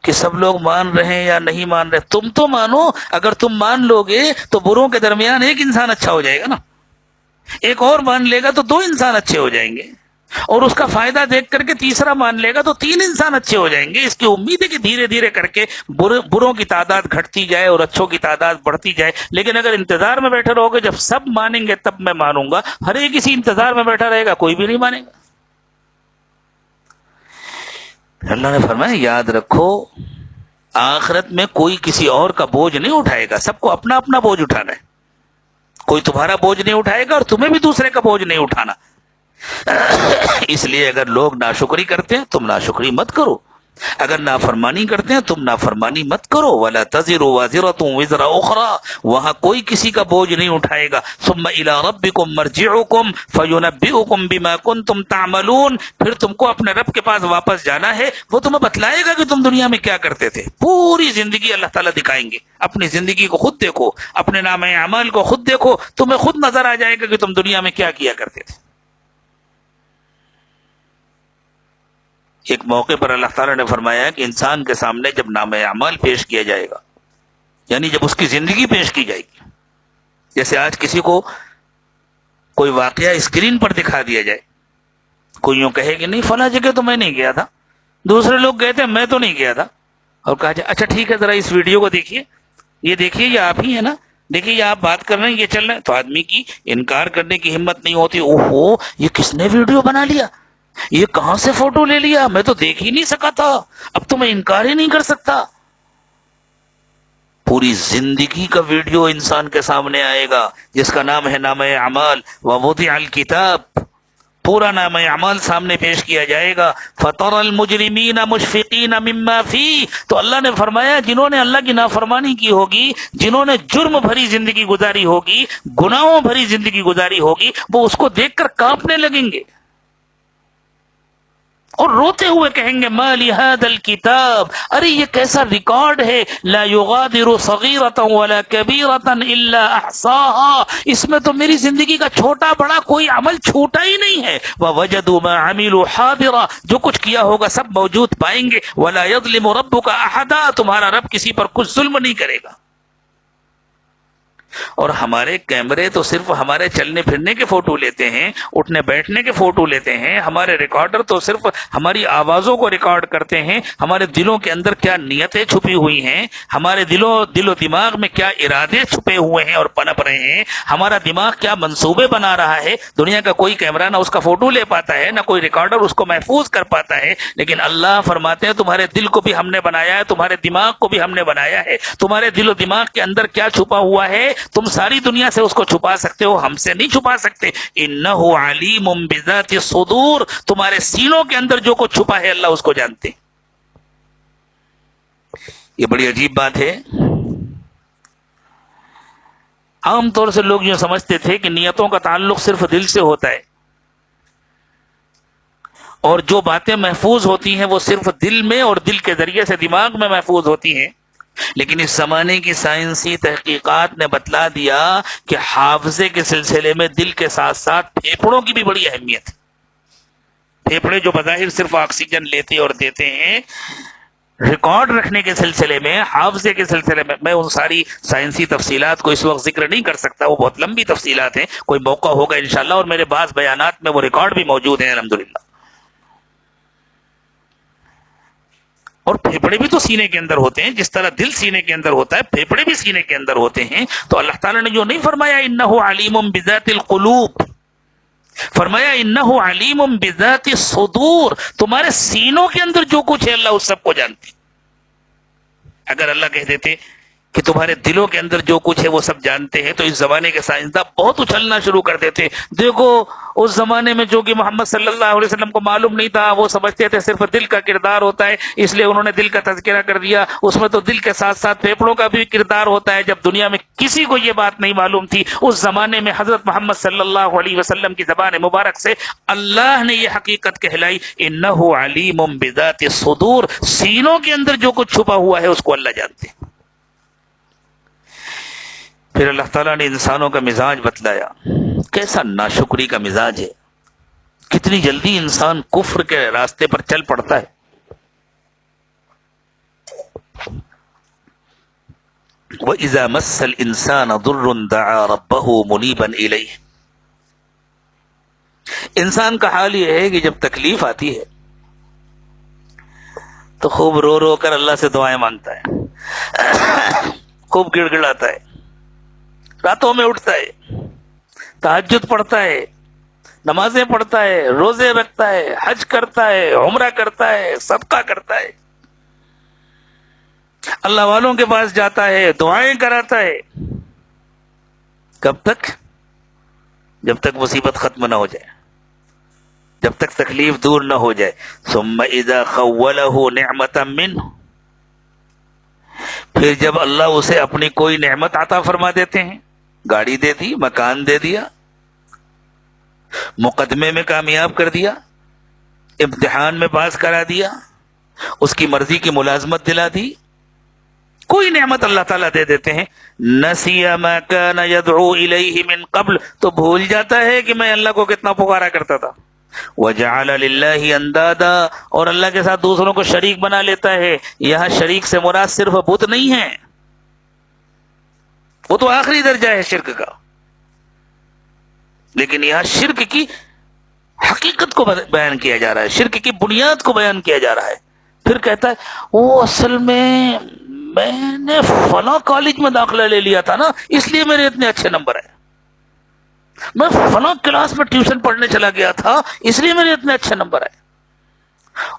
کہ سب لوگ مان رہے ہیں یا نہیں مان رہے، تم تو مانو. اگر تم مان لو گے تو بروں کے درمیان ایک انسان اچھا ہو جائے گا نا، ایک اور مان لے گا تو دو انسان اچھے ہو جائیں گے، اور اس کا فائدہ دیکھ کر کے تیسرا مان لے گا تو تین انسان اچھے ہو جائیں گے. اس کی امید ہے کہ دھیرے دھیرے کر کے بروں کی تعداد گھٹتی جائے اور اچھوں کی تعداد بڑھتی جائے. لیکن اگر انتظار میں بیٹھے رہو گے جب سب مانیں گے تب میں مانوں گا، ہر ایک اسی انتظار میں بیٹھا رہے گا، کوئی بھی نہیں مانے گا. اللہ نے فرمایا یاد رکھو آخرت میں کوئی کسی اور کا بوجھ نہیں اٹھائے گا، سب کو اپنا اپنا بوجھ اٹھانا ہے. کوئی تمہارا بوجھ نہیں اٹھائے گا اور تمہیں بھی دوسرے کا بوجھ نہیں اٹھانا. اس لیے اگر لوگ ناشکری کرتے ہیں تم ناشکری مت کرو، اگر نافرمانی کرتے ہیں تم نافرمانی مت کرو. وَلَا تَزِرُ وَازِرَةٌ وِزْرَ أُخْرَى، وہاں کوئی کسی کا بوجھ نہیں اٹھائے گا. ثُمَّ إِلَىٰ رَبِّكُمْ مَرْجِعُكُمْ فَيُنَبِّئُكُمْ بِمَا كُنتُمْ تَعْمَلُونَ، پھر تم کو اپنے رب کے پاس واپس جانا ہے، وہ تمہیں بتلائے گا کہ تم دنیا میں کیا کرتے تھے. پوری زندگی اللہ تعالیٰ دکھائیں گے. اپنی زندگی کو خود دیکھو، اپنے نام اعمال کو خود دیکھو، تمہیں خود نظر آ جائے گا کہ تم دنیا میں کیا کیا کرتے تھے. ایک موقع پر اللہ تعالیٰ نے فرمایا کہ انسان کے سامنے جب نام اعمال پیش کیا جائے گا، یعنی جب اس کی زندگی پیش کی جائے گی، جیسے آج کسی کو کوئی واقعہ اسکرین پر دکھا دیا جائے، کوئی یوں کہے کہ نہیں فلاں جگہ تو میں نہیں گیا تھا، دوسرے لوگ گئے تھے میں تو نہیں گیا تھا، اور کہا جائے اچھا ٹھیک ہے ذرا اس ویڈیو کو دیکھیے، یہ دیکھیے یہ آپ ہی ہے نا، دیکھیے یہ آپ بات کر رہے ہیں، یہ چل رہے ہیں، تو آدمی کی انکار کرنے کی ہمت نہیں ہوتی. اوہو یہ کس نے ویڈیو بنا لیا، یہ کہاں سے فوٹو لے لیا، میں تو دیکھ ہی نہیں سکا تھا، اب تو میں انکار ہی نہیں کر سکتا. پوری زندگی کا ویڈیو انسان کے سامنے آئے گا جس کا نام ہے نام اعمال. ووضع الکتاب، پورا نام اعمال سامنے پیش کیا جائے گا. فَتَرَى الْمُجْرِمِينَ مُشْفِقِينَ مِمَّا فِيهِ، تو اللہ نے فرمایا جنہوں نے اللہ کی نافرمانی کی ہوگی، جنہوں نے جرم بھری زندگی گزاری ہوگی، گناہوں بھری زندگی گزاری ہوگی، وہ اس کو دیکھ کر کانپنے لگیں گے اور روتے ہوئے کہیں گے ما لهذا الکتاب، ارے یہ کیسا ریکارڈ ہے، لا یغادر صغیرۃ ولا کبیرۃ الا احصاها، اس میں تو میری زندگی کا چھوٹا بڑا کوئی عمل چھوٹا ہی نہیں ہے. ووجدوا ما عملوا حاضرا، جو کچھ کیا ہوگا سب موجود پائیں گے. ولا یظلم ربک احدا، تمہارا رب کسی پر کچھ ظلم نہیں کرے گا. اور ہمارے کیمرے تو صرف ہمارے چلنے پھرنے کے فوٹو لیتے ہیں، اٹھنے بیٹھنے کے فوٹو لیتے ہیں، ہمارے ریکارڈر تو صرف ہماری آوازوں کو ریکارڈ کرتے ہیں، ہمارے دلوں کے اندر کیا نیتیں چھپی ہوئی ہیں، ہمارے دل و دماغ میں کیا ارادے چھپے ہوئے ہیں اور پنپ رہے ہیں، ہمارا دماغ کیا منصوبے بنا رہا ہے، دنیا کا کوئی کیمرہ نہ اس کا فوٹو لے پاتا ہے، نہ کوئی ریکارڈر اس کو محفوظ کر پاتا ہے، لیکن اللہ فرماتے ہیں تمہارے دل کو بھی ہم نے بنایا ہے، تمہارے دماغ کو بھی ہم نے بنایا ہے، تمہارے دل و دماغ کے اندر کیا چھپا ہوا ہے تم ساری دنیا سے اس کو چھپا سکتے ہو، ہم سے نہیں چھپا سکتے۔ انہ علیم بذات الصدور، تمہارے سینوں کے اندر جو کچھ چھپا ہے اللہ اس کو جانتے ہیں۔ یہ بڑی عجیب بات ہے۔ عام طور سے لوگ یہ سمجھتے تھے کہ نیتوں کا تعلق صرف دل سے ہوتا ہے، اور جو باتیں محفوظ ہوتی ہیں وہ صرف دل میں اور دل کے ذریعے سے دماغ میں محفوظ ہوتی ہیں، لیکن اس زمانے کی سائنسی تحقیقات نے بتلا دیا کہ حافظے کے سلسلے میں دل کے ساتھ ساتھ پھیپھڑوں کی بھی بڑی اہمیت ہے۔ پھیپھڑے جو بظاہر صرف آکسیجن لیتے اور دیتے ہیں، ریکارڈ رکھنے کے سلسلے میں، حافظے کے سلسلے میں ان ساری سائنسی تفصیلات کو اس وقت ذکر نہیں کر سکتا، وہ بہت لمبی تفصیلات ہیں، کوئی موقع ہوگا انشاءاللہ، اور میرے بعض بیانات میں وہ ریکارڈ بھی موجود ہیں الحمدللہ۔ اور پھیپھڑے بھی تو سینے کے اندر ہوتے ہیں، جس طرح دل سینے کے اندر ہوتا ہے پھیپھڑے بھی سینے کے اندر ہوتے ہیں۔ تو اللہ تعالیٰ نے جو نہیں فرمایا انہ علیم بذات القلوب، فرمایا انہ علیم بذات الصدور، تمہارے سینوں کے اندر جو کچھ ہے اللہ اس سب کو جانتے۔ اگر اللہ کہہ دیتے کہ تمہارے دلوں کے اندر جو کچھ ہے وہ سب جانتے ہیں، تو اس زمانے کے سائنسداں بہت اچھلنا شروع کر دیتے۔ دیکھو اس زمانے میں جو کہ محمد صلی اللہ علیہ وسلم کو معلوم نہیں تھا، وہ سمجھتے تھے صرف دل کا کردار ہوتا ہے، اس لیے انہوں نے دل کا تذکرہ کر دیا، اس میں تو دل کے ساتھ ساتھ پھیپھڑوں کا بھی کردار ہوتا ہے۔ جب دنیا میں کسی کو یہ بات نہیں معلوم تھی، اس زمانے میں حضرت محمد صلی اللہ علیہ وسلم کی زبان مبارک سے اللہ نے یہ حقیقت کہلائی انہ علیم بذات الصدور، سینوں کے اندر جو کچھ چھپا ہوا ہے اس کو اللہ جانتے ہیں۔ پھر اللہ تعالیٰ نے انسانوں کا مزاج بتلایا، کیسا ناشکری کا مزاج ہے، کتنی جلدی انسان کفر کے راستے پر چل پڑتا ہے۔ وَإِذَا مَسَّ الْإِنسَانَ ضُرٌّ دَعَا رَبَّهُ مُنِيبًا إِلَيْهِ، انسان کا حال یہ ہے کہ جب تکلیف آتی ہے تو خوب رو رو کر اللہ سے دعائیں مانگتا ہے، خوب گڑ گڑاتا ہے، راتوں میں اٹھتا ہے، تہجد پڑھتا ہے، نمازیں پڑھتا ہے، روزے رکھتا ہے، حج کرتا ہے، عمرہ کرتا ہے، صدقہ کرتا ہے، اللہ والوں کے پاس جاتا ہے، دعائیں کراتا ہے۔ کب تک؟ جب تک مصیبت ختم نہ ہو جائے، جب تک تکلیف دور نہ ہو جائے۔ ثم اذا خولہ نعمۃ منہ، پھر جب اللہ اسے اپنی کوئی نعمت عطا فرما دیتے ہیں، گاڑی دے دی، مکان دے دیا، مقدمے میں کامیاب کر دیا، امتحان میں پاس کرا دیا، اس کی مرضی کی ملازمت دلا دی، کوئی نعمت اللہ تعالیٰ دے دیتے ہیں، نسی ما کان یدعو الیہ من قبل، تو بھول جاتا ہے کہ میں اللہ کو کتنا پکارا کرتا تھا۔ وجعل للہ اندادا، اور اللہ کے ساتھ دوسروں کو شریک بنا لیتا ہے۔ یہاں شریک سے مراد صرف بت نہیں ہے، وہ تو آخری درجہ ہے شرک کا، لیکن یہاں شرک کی حقیقت کو بیان کیا جا رہا ہے، شرک کی بنیاد کو بیان کیا جا رہا ہے۔ پھر کہتا ہے وہ اصل میں نے فلاں کالج میں داخلہ لے لیا تھا نا، اس لیے میرے اتنے اچھے نمبر ہیں، میں فلاں کلاس میں ٹیوشن پڑھنے چلا گیا تھا اس لیے میرے اتنے اچھے نمبر ہیں،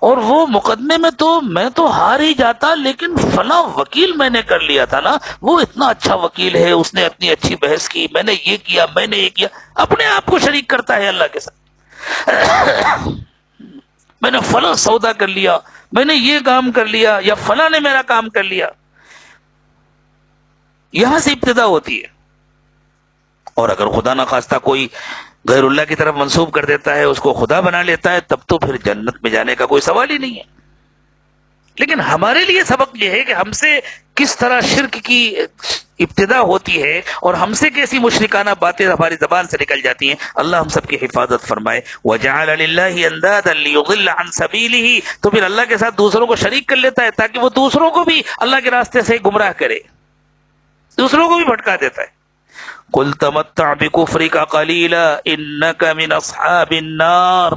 اور وہ مقدمے میں تو میں تو ہار ہی جاتا، لیکن فلاں وکیل میں نے کر لیا تھا نا، وہ اتنا اچھا وکیل ہے، اس نے اتنی اچھی بحث کی، میں نے یہ کیا، میں نے یہ کیا، اپنے آپ کو شریک کرتا ہے اللہ کے ساتھ۔ میں نے فلاں سودا کر لیا، میں نے یہ کام کر لیا، یا فلاں نے میرا کام کر لیا۔ یہاں سے ابتدا ہوتی ہے، اور اگر خدا نخواستہ کوئی غیر اللہ کی طرف منسوب کر دیتا ہے، اس کو خدا بنا لیتا ہے، تب تو پھر جنت میں جانے کا کوئی سوال ہی نہیں ہے۔ لیکن ہمارے لیے سبق یہ ہے کہ ہم سے کس طرح شرک کی ابتدا ہوتی ہے، اور ہم سے کیسی مشرکانہ باتیں ہماری زبان سے نکل جاتی ہیں۔ اللہ ہم سب کی حفاظت فرمائے۔ وَجَعَلَ لِلَّهِ أَندَادًا لِيُضِلَّ عَن سَبِيلِهِ، تو پھر اللہ کے ساتھ دوسروں کو شریک کر لیتا ہے تاکہ وہ دوسروں کو بھی اللہ کے راستے سے گمراہ کرے، دوسروں کو بھی بھٹکا دیتا ہے۔ قل تمتع بکفرک قلیلا انک من اصحاب النار،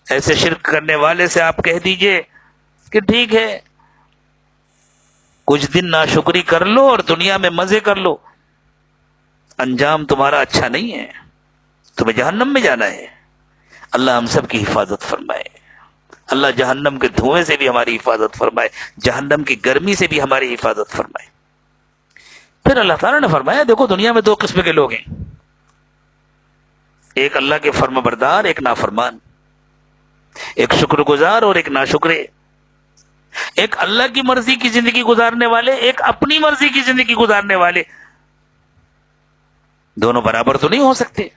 ایسے شرک کرنے والے سے آپ کہہ دیجئے کہ ٹھیک ہے کچھ دن ناشکری کر لو اور دنیا میں مزے کر لو، انجام تمہارا اچھا نہیں ہے، تمہیں جہنم میں جانا ہے۔ اللہ ہم سب کی حفاظت فرمائے، اللہ جہنم کے دھوئیں سے بھی ہماری حفاظت فرمائے، جہنم کی گرمی سے بھی ہماری حفاظت فرمائے۔ پھر اللہ تعالیٰ نے فرمایا دیکھو دنیا میں دو قسم کے لوگ ہیں، ایک اللہ کے فرما بردار، ایک نافرمان، ایک شکر گزار اور ایک ناشکرے، ایک اللہ کی مرضی کی زندگی گزارنے والے، ایک اپنی مرضی کی زندگی گزارنے والے، دونوں برابر تو نہیں ہو سکتے۔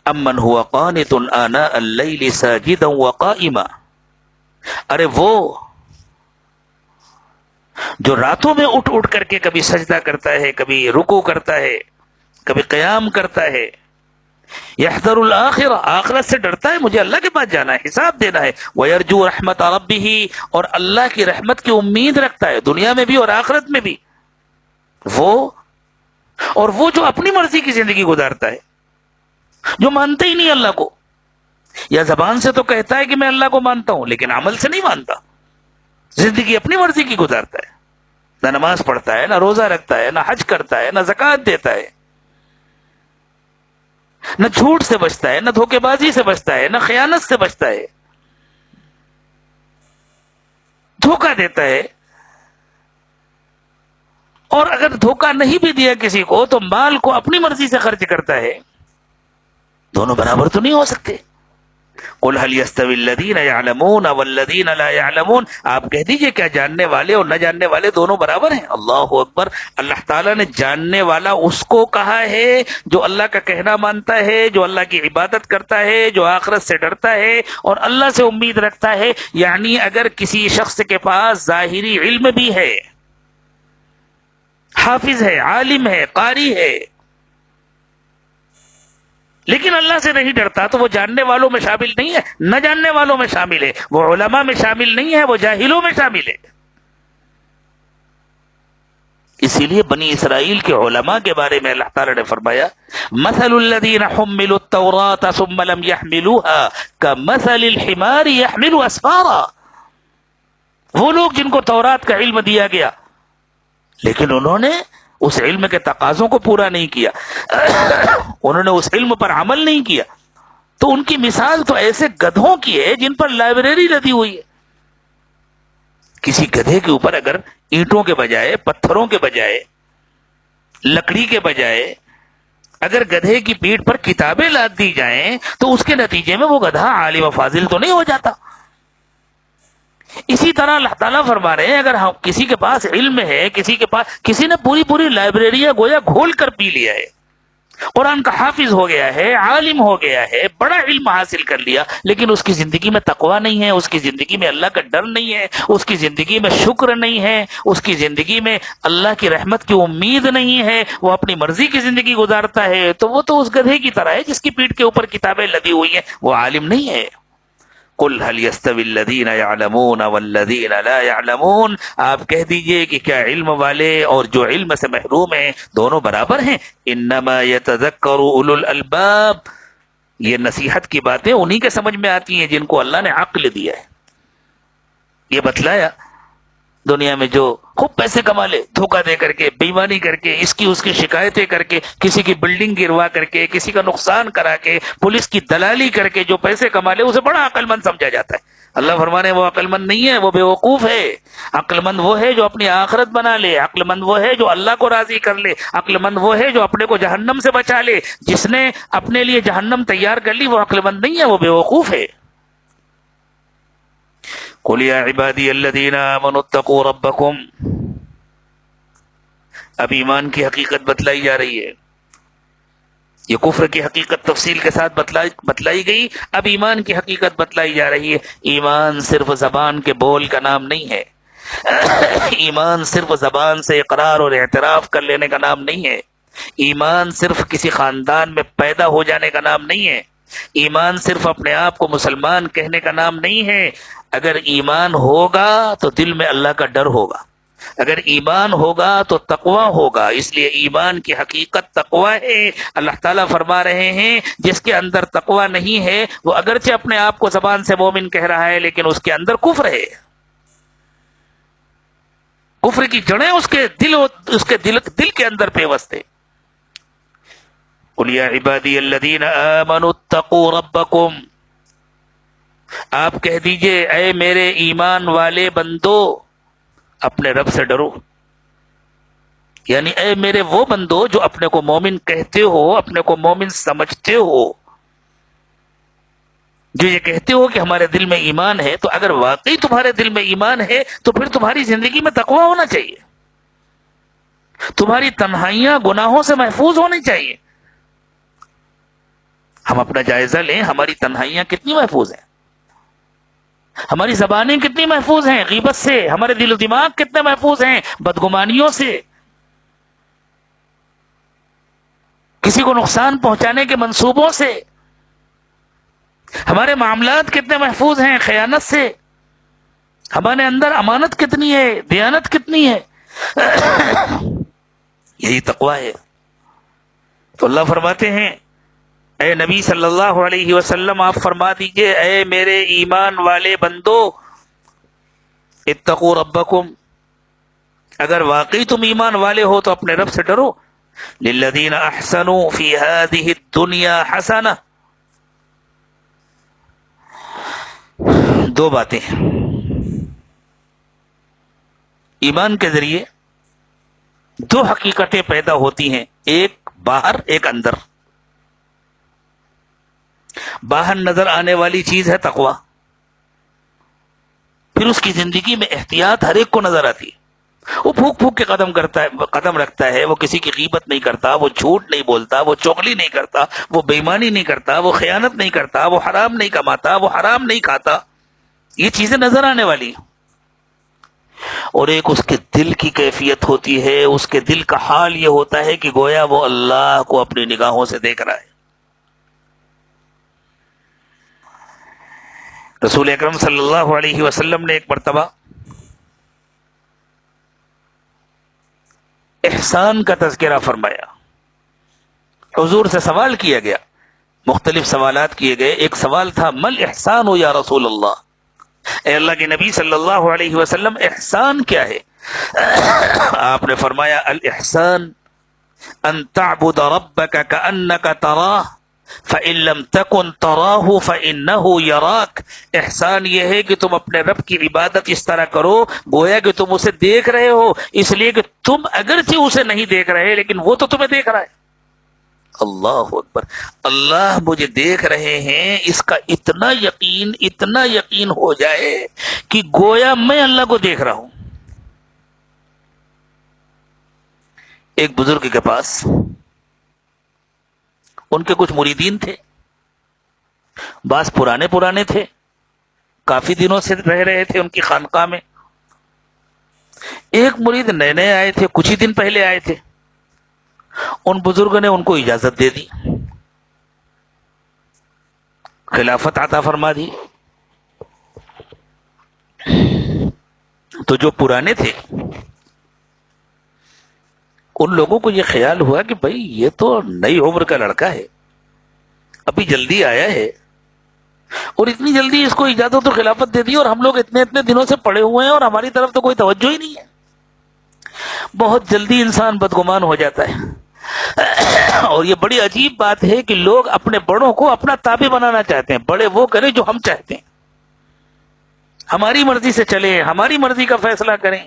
امن هو قانت آناء اللیل ساجدا وقائما، ارے وہ جو راتوں میں اٹھ اٹھ کر کے کبھی سجدہ کرتا ہے، کبھی رکوع کرتا ہے، کبھی قیام کرتا ہے، یحذر الآخرہ، آخرت سے ڈرتا ہے، مجھے اللہ کے پاس جانا ہے، حساب دینا ہے، ویرجو رحمت ربہ، اور اللہ کی رحمت کی امید رکھتا ہے دنیا میں بھی اور آخرت میں بھی، وہ جو اپنی مرضی کی زندگی گزارتا ہے، جو مانتا ہی نہیں اللہ کو، یا زبان سے تو کہتا ہے کہ میں اللہ کو مانتا ہوں لیکن عمل سے نہیں مانتا، زندگی اپنی مرضی کی گزارتا ہے، نہ نماز پڑھتا ہے، نہ روزہ رکھتا ہے، نہ حج کرتا ہے، نہ زکوٰۃ دیتا ہے، نہ جھوٹ سے بچتا ہے، نہ دھوکے بازی سے بچتا ہے، نہ خیانت سے بچتا ہے، دھوکہ دیتا ہے، اور اگر دھوکہ نہیں بھی دیا کسی کو تو مال کو اپنی مرضی سے خرچ کرتا ہے، دونوں برابر تو نہیں ہو سکتے۔ قل هل يستوي الذين يعلمون والذين لا يعلمون، آپ کہہ دیجئے کیا جاننے والے اور نہ جاننے والے دونوں برابر ہیں؟ اللہ اکبر، اللہ تعالیٰ نے جاننے والا اس کو کہا ہے جو اللہ کا کہنا مانتا ہے، جو اللہ کی عبادت کرتا ہے، جو آخرت سے ڈرتا ہے اور اللہ سے امید رکھتا ہے۔ یعنی اگر کسی شخص کے پاس ظاہری علم بھی ہے، حافظ ہے، عالم ہے، قاری ہے، لیکن اللہ سے نہیں ڈرتا تو وہ جاننے والوں میں شامل نہیں ہے، نہ جاننے والوں میں شامل ہے، وہ علماء میں شامل نہیں ہے، وہ جاہلوں میں شامل ہے۔ اسی لیے بنی اسرائیل کے علماء کے بارے میں اللہ تعالی نے فرمایا مثل الذین حملوا التوراۃ ثم لم يحملوها كمثل الحمار يحمل اسفارا، وہ لوگ جن کو تورات کا علم دیا گیا لیکن انہوں نے اس علم کے تقاضوں کو پورا نہیں کیا، انہوں نے اس علم پر عمل نہیں کیا، تو ان کی مثال تو ایسے گدھوں کی ہے جن پر لائبریری لدی ہوئی ہے۔ کسی گدھے کے اوپر اگر اینٹوں کے بجائے، پتھروں کے بجائے، لکڑی کے بجائے اگر گدھے کی پیٹھ پر کتابیں لاد دی جائیں تو اس کے نتیجے میں وہ گدھا عالم و فاضل تو نہیں ہو جاتا۔ اسی طرح اللہ تعالیٰ فرما رہے ہیں اگر کسی کے پاس علم ہے، کسی نے پوری لائبریریاں گویا گھول کر پی لیا ہے، قرآن کا حافظ ہو گیا ہے، عالم ہو گیا ہے، بڑا علم حاصل کر لیا، لیکن اس کی زندگی میں تقویٰ نہیں ہے، اس کی زندگی میں اللہ کا ڈر نہیں ہے، اس کی زندگی میں شکر نہیں ہے، اس کی زندگی میں اللہ کی رحمت کی امید نہیں ہے، وہ اپنی مرضی کی زندگی گزارتا ہے، تو وہ تو اس گدھے کی طرح ہے جس کی پیٹھ کے اوپر کتابیں لدی ہوئی ہیں، وہ عالم نہیں ہے۔ قل هل يستوي الذين يعلمون والذين لا يعلمون، آپ کہہ دیجئے کہ کیا علم والے اور جو علم سے محروم ہیں دونوں برابر ہیں؟ انما يتذكر اولو الالباب، یہ نصیحت کی باتیں انہی کے سمجھ میں آتی ہیں جن کو اللہ نے عقل دیا ہے۔ یہ بتلایا دنیا میں جو خوب پیسے کما لے، دھوکہ دے کر کے، بے ایمانی کر کے، اس کی شکایتیں کر کے، کسی کی بلڈنگ گروا کر کے، کسی کا نقصان کرا کے، پولیس کی دلالی کر کے جو پیسے کما لے اسے بڑا عقل مند سمجھا جاتا ہے۔ اللہ فرمانے وہ عقل مند نہیں ہے، وہ بے وقوف ہے۔ عقل مند وہ ہے جو اپنی آخرت بنا لے، عقل مند وہ ہے جو اللہ کو راضی کر لے، عقل مند وہ ہے جو اپنے کو جہنم سے بچا لے۔ جس نے اپنے لیے جہنم تیار کر لی وہ عقل مند نہیں ہے، وہ بے وقوف ہے۔ قل یا عبادی الذین آمنوا اتقوا ربکم، اب ایمان کی حقیقت بتلائی جا رہی ہے، یہ کفر کی حقیقت تفصیل کے ساتھ بتلائی گئی، اب ایمان کی حقیقت بتلائی جا رہی ہے۔ ایمان صرف زبان کے بول کا نام نہیں ہے، ایمان صرف زبان سے اقرار اور اعتراف کر لینے کا نام نہیں ہے، ایمان صرف کسی خاندان میں پیدا ہو جانے کا نام نہیں ہے، ایمان صرف اپنے آپ کو مسلمان کہنے کا نام نہیں ہے۔ اگر ایمان ہوگا تو دل میں اللہ کا ڈر ہوگا، اگر ایمان ہوگا تو تقوی ہوگا، اس لیے ایمان کی حقیقت تقوی ہے۔ اللہ تعالیٰ فرما رہے ہیں جس کے اندر تقوی نہیں ہے وہ اگرچہ اپنے آپ کو زبان سے مومن کہہ رہا ہے لیکن اس کے اندر کفر ہے، کفر کی جڑیں اس کے دل کے اندر پیوست ہے۔ قل یا عبادی الذین آمنوا اتقوا ربکم، آپ کہہ دیجئے اے میرے ایمان والے بندو اپنے رب سے ڈرو، یعنی اے میرے وہ بندو جو اپنے کو مومن کہتے ہو، اپنے کو مومن سمجھتے ہو، جو یہ کہتے ہو کہ ہمارے دل میں ایمان ہے، تو اگر واقعی تمہارے دل میں ایمان ہے تو پھر تمہاری زندگی میں تقوی ہونا چاہیے، تمہاری تنہائیاں گناہوں سے محفوظ ہونی چاہیے۔ ہم اپنا جائزہ لیں، ہماری تنہائیاں کتنی محفوظ ہیں، ہماری زبانیں کتنی محفوظ ہیں غیبت سے، ہمارے دل و دماغ کتنے محفوظ ہیں بدگمانیوں سے، کسی کو نقصان پہنچانے کے منصوبوں سے، ہمارے معاملات کتنے محفوظ ہیں خیانت سے، ہمارے اندر امانت کتنی ہے، دیانت کتنی ہے۔ یہی تقوی ہے۔ تو اللہ فرماتے ہیں اے نبی صلی اللہ علیہ وسلم آپ فرما دیجئے اے میرے ایمان والے بندو اتقوا ربکم، اگر واقعی تم ایمان والے ہو تو اپنے رب سے ڈرو۔ للذین احسنوا فی هذه الدنیا حسنہ، دو باتیں ایمان کے ذریعے دو حقیقتیں پیدا ہوتی ہیں، ایک باہر ایک اندر۔ باہر نظر آنے والی چیز ہے تقوی، پھر اس کی زندگی میں احتیاط ہر ایک کو نظر آتی ہے، وہ پھونک پھونک کے قدم رکھتا ہے، وہ کسی کی غیبت نہیں کرتا، وہ جھوٹ نہیں بولتا، وہ چغلی نہیں کرتا، وہ بےایمانی نہیں کرتا، وہ خیانت نہیں کرتا، وہ حرام نہیں کماتا، وہ حرام نہیں کھاتا، یہ چیزیں نظر آنے والی ہیں۔ اور ایک اس کے دل کی کیفیت ہوتی ہے، اس کے دل کا حال یہ ہوتا ہے کہ گویا وہ اللہ کو اپنی نگاہوں سے دیکھ رہا ہے۔ رسول اکرم صلی اللہ علیہ وسلم نے ایک مرتبہ احسان کا تذکرہ فرمایا، حضور سے سوال کیا گیا، مختلف سوالات کیے گئے، ایک سوال تھا مل احسان یا رسول اللہ، اے اللہ کے نبی صلی اللہ علیہ وسلم احسان کیا ہے؟ آپ نے فرمایا الاحسان ان تعبد ربک کأنک تراہ فإن لم تکن تراہ فإنہ یراک، احسان یہ ہے کہ تم اپنے رب کی عبادت اس طرح کرو گویا کہ تم اسے دیکھ رہے ہو، اس لیے کہ تم اگرچہ اسے نہیں دیکھ رہے لیکن وہ تو تمہیں دیکھ رہا ہے۔ اللہ اکبر، اللہ مجھے دیکھ رہے ہیں، اس کا اتنا یقین ہو جائے کہ گویا میں اللہ کو دیکھ رہا ہوں۔ ایک بزرگ کے پاس ان کے کچھ مریدین تھے، بعض پرانے تھے، کافی دنوں سے رہ رہے تھے ان کی خانقاہ میں۔ ایک مرید نئے آئے تھے، کچھ ہی دن پہلے آئے تھے، ان بزرگوں نے ان کو اجازت دے دی، خلافت عطا فرما دی۔ تو جو پرانے تھے ان لوگوں کو یہ خیال ہوا کہ بھئی یہ تو نئی عمر کا لڑکا ہے، ابھی جلدی آیا ہے اور اتنی جلدی اس کو اجازت و خلافت دے دی، اور ہم لوگ اتنے دنوں سے پڑے ہوئے ہیں اور ہماری طرف تو کوئی توجہ ہی نہیں ہے۔ بہت جلدی انسان بدگمان ہو جاتا ہے، اور یہ بڑی عجیب بات ہے کہ لوگ اپنے بڑوں کو اپنا تابع بنانا چاہتے ہیں، بڑے وہ کریں جو ہم چاہتے ہیں، ہماری مرضی سے چلیں، ہماری مرضی کا فیصلہ کریں،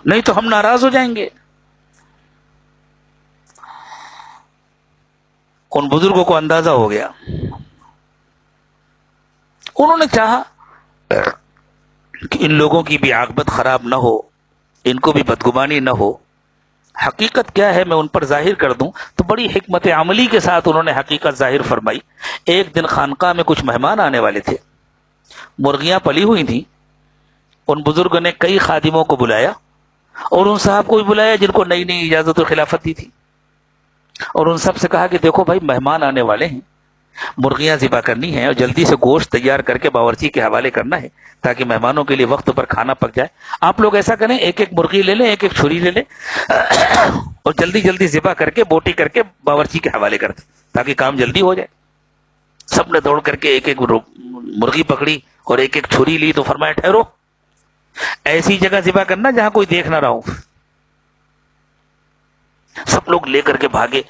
نہیں تو ہم ناراض ہو جائیں گے۔ ان بزرگوں کو اندازہ ہو گیا، انہوں نے چاہا کہ ان لوگوں کی بھی عاقبت خراب نہ ہو، ان کو بھی بدگمانی نہ ہو، حقیقت کیا ہے میں ان پر ظاہر کر دوں، تو بڑی حکمت عملی کے ساتھ انہوں نے حقیقت ظاہر فرمائی۔ ایک دن خانقاہ میں کچھ مہمان آنے والے تھے، مرغیاں پلی ہوئی تھیں، ان بزرگوں نے کئی خادموں کو بلایا اور ان صاحب کو بھی بلایا جن کو نئی اجازت و خلافت دی تھی، اور ان سب سے کہا کہ دیکھو بھائی مہمان آنے والے ہیں، مرغیاں ذبح کرنی ہیں اور جلدی سے گوشت تیار کر کے باورچی کے حوالے کرنا ہے تاکہ مہمانوں کے لیے وقت پر کھانا پک جائے. آپ لوگ ایسا کریں, ایک ایک مرغی لے لیں, ایک ایک چھری لے لیں اور جلدی جلدی ذبح کر کے بوٹی کر کے باورچی کے حوالے کر دیں تاکہ کام جلدی ہو جائے. سب نے دوڑ کر کے ایک ایک مرغی پکڑی اور ایک ایک چھری لی تو فرمایا ٹھہرو, ایسی جگہ ذبح کرنا جہاں کوئی دیکھ نہ رہا ہو. سب لوگ لے کر کے بھاگے.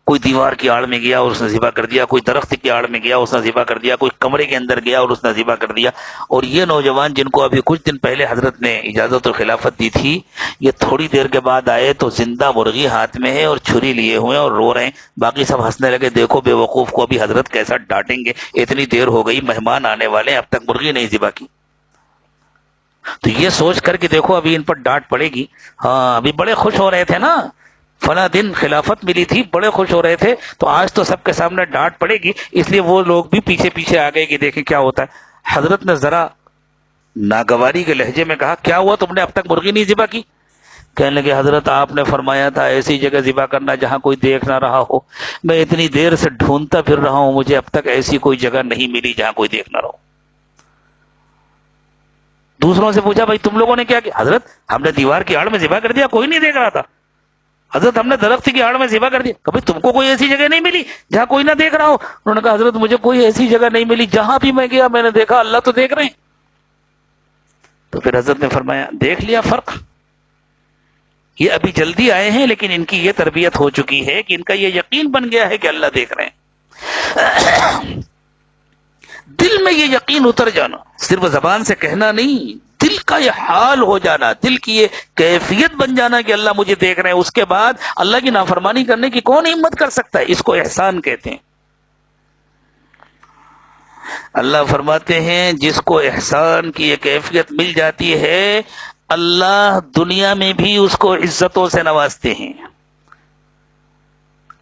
کوئی دیوار کی آڑ میں گیا اور اس نے ذبح کر دیا, کوئی درخت کی آڑ میں گیا اس نے ذبح کر دیا, کوئی کمرے کے اندر گیا اور اس نے ذبح کر دیا. اور یہ نوجوان جن کو ابھی کچھ دن پہلے حضرت نے اجازت اور خلافت دی تھی, یہ تھوڑی دیر کے بعد آئے تو زندہ مرغی ہاتھ میں ہے اور چھری لیے ہوئے اور رو رہے ہیں. باقی سب ہنسنے لگے, دیکھو بے وقوف کو ابھی حضرت کیسا ڈانٹیں گے, اتنی دیر ہو گئی, مہمان آنے والے, اب تک مرغی نہیں ذبح کی. تو یہ سوچ کر کے دیکھو ابھی ان پر ڈانٹ پڑے گی. ہاں ابھی بڑے خوش ہو رہے تھے نا, فلاں دن خلافت ملی تھی, بڑے خوش ہو رہے تھے, تو آج تو سب کے سامنے ڈانٹ پڑے گی, اس لیے وہ لوگ بھی پیچھے پیچھے آ گئے کہ دیکھیں کیا ہوتا ہے. حضرت نے ذرا ناگواری کے لہجے میں کہا, کیا ہوا, تم نے اب تک مرغی نہیں ذبح کی؟ کہنے لگے, حضرت آپ نے فرمایا تھا ایسی جگہ ذبح کرنا جہاں کوئی دیکھ نہ رہا ہو. میں اتنی دیر سے ڈھونڈتا پھر رہا ہوں, مجھے اب تک ایسی کوئی جگہ نہیں ملی جہاں کوئی دیکھ نہ رہا ہو. دوسروں سے پوچھا, بھائی تم لوگوں نے کیا کیا؟ حضرت ہم نے دیوار کی آڑ میں ذبح کر دیا, کوئی نہیں دیکھ رہا تھا. حضرت ہم نے درخت کی آڑ میں ذبح کر دیا. کبھی تم کو کوئی ایسی جگہ نہیں ملی جہاں کوئی نہ دیکھ رہا ہو؟ انہوں نے کہا, حضرت مجھے کوئی ایسی جگہ نہیں ملی, جہاں بھی میں گیا میں نے دیکھا اللہ تو دیکھ رہے ہیں. تو پھر حضرت نے فرمایا, دیکھ لیا فرق, یہ ابھی جلدی آئے ہیں لیکن ان کی یہ تربیت ہو چکی ہے کہ ان کا یہ یقین بن گیا ہے کہ اللہ دیکھ رہے ہیں. دل میں یہ یقین اتر جانا, صرف زبان سے کہنا نہیں, دل کا یہ حال ہو جانا, دل کی یہ کیفیت بن جانا کہ اللہ مجھے دیکھ رہے ہیں. اس کے بعد اللہ کی نافرمانی کرنے کی کون ہمت کر سکتا ہے؟ اس کو احسان کہتے ہیں. اللہ فرماتے ہیں جس کو احسان کی یہ کیفیت مل جاتی ہے, اللہ دنیا میں بھی اس کو عزتوں سے نوازتے ہیں.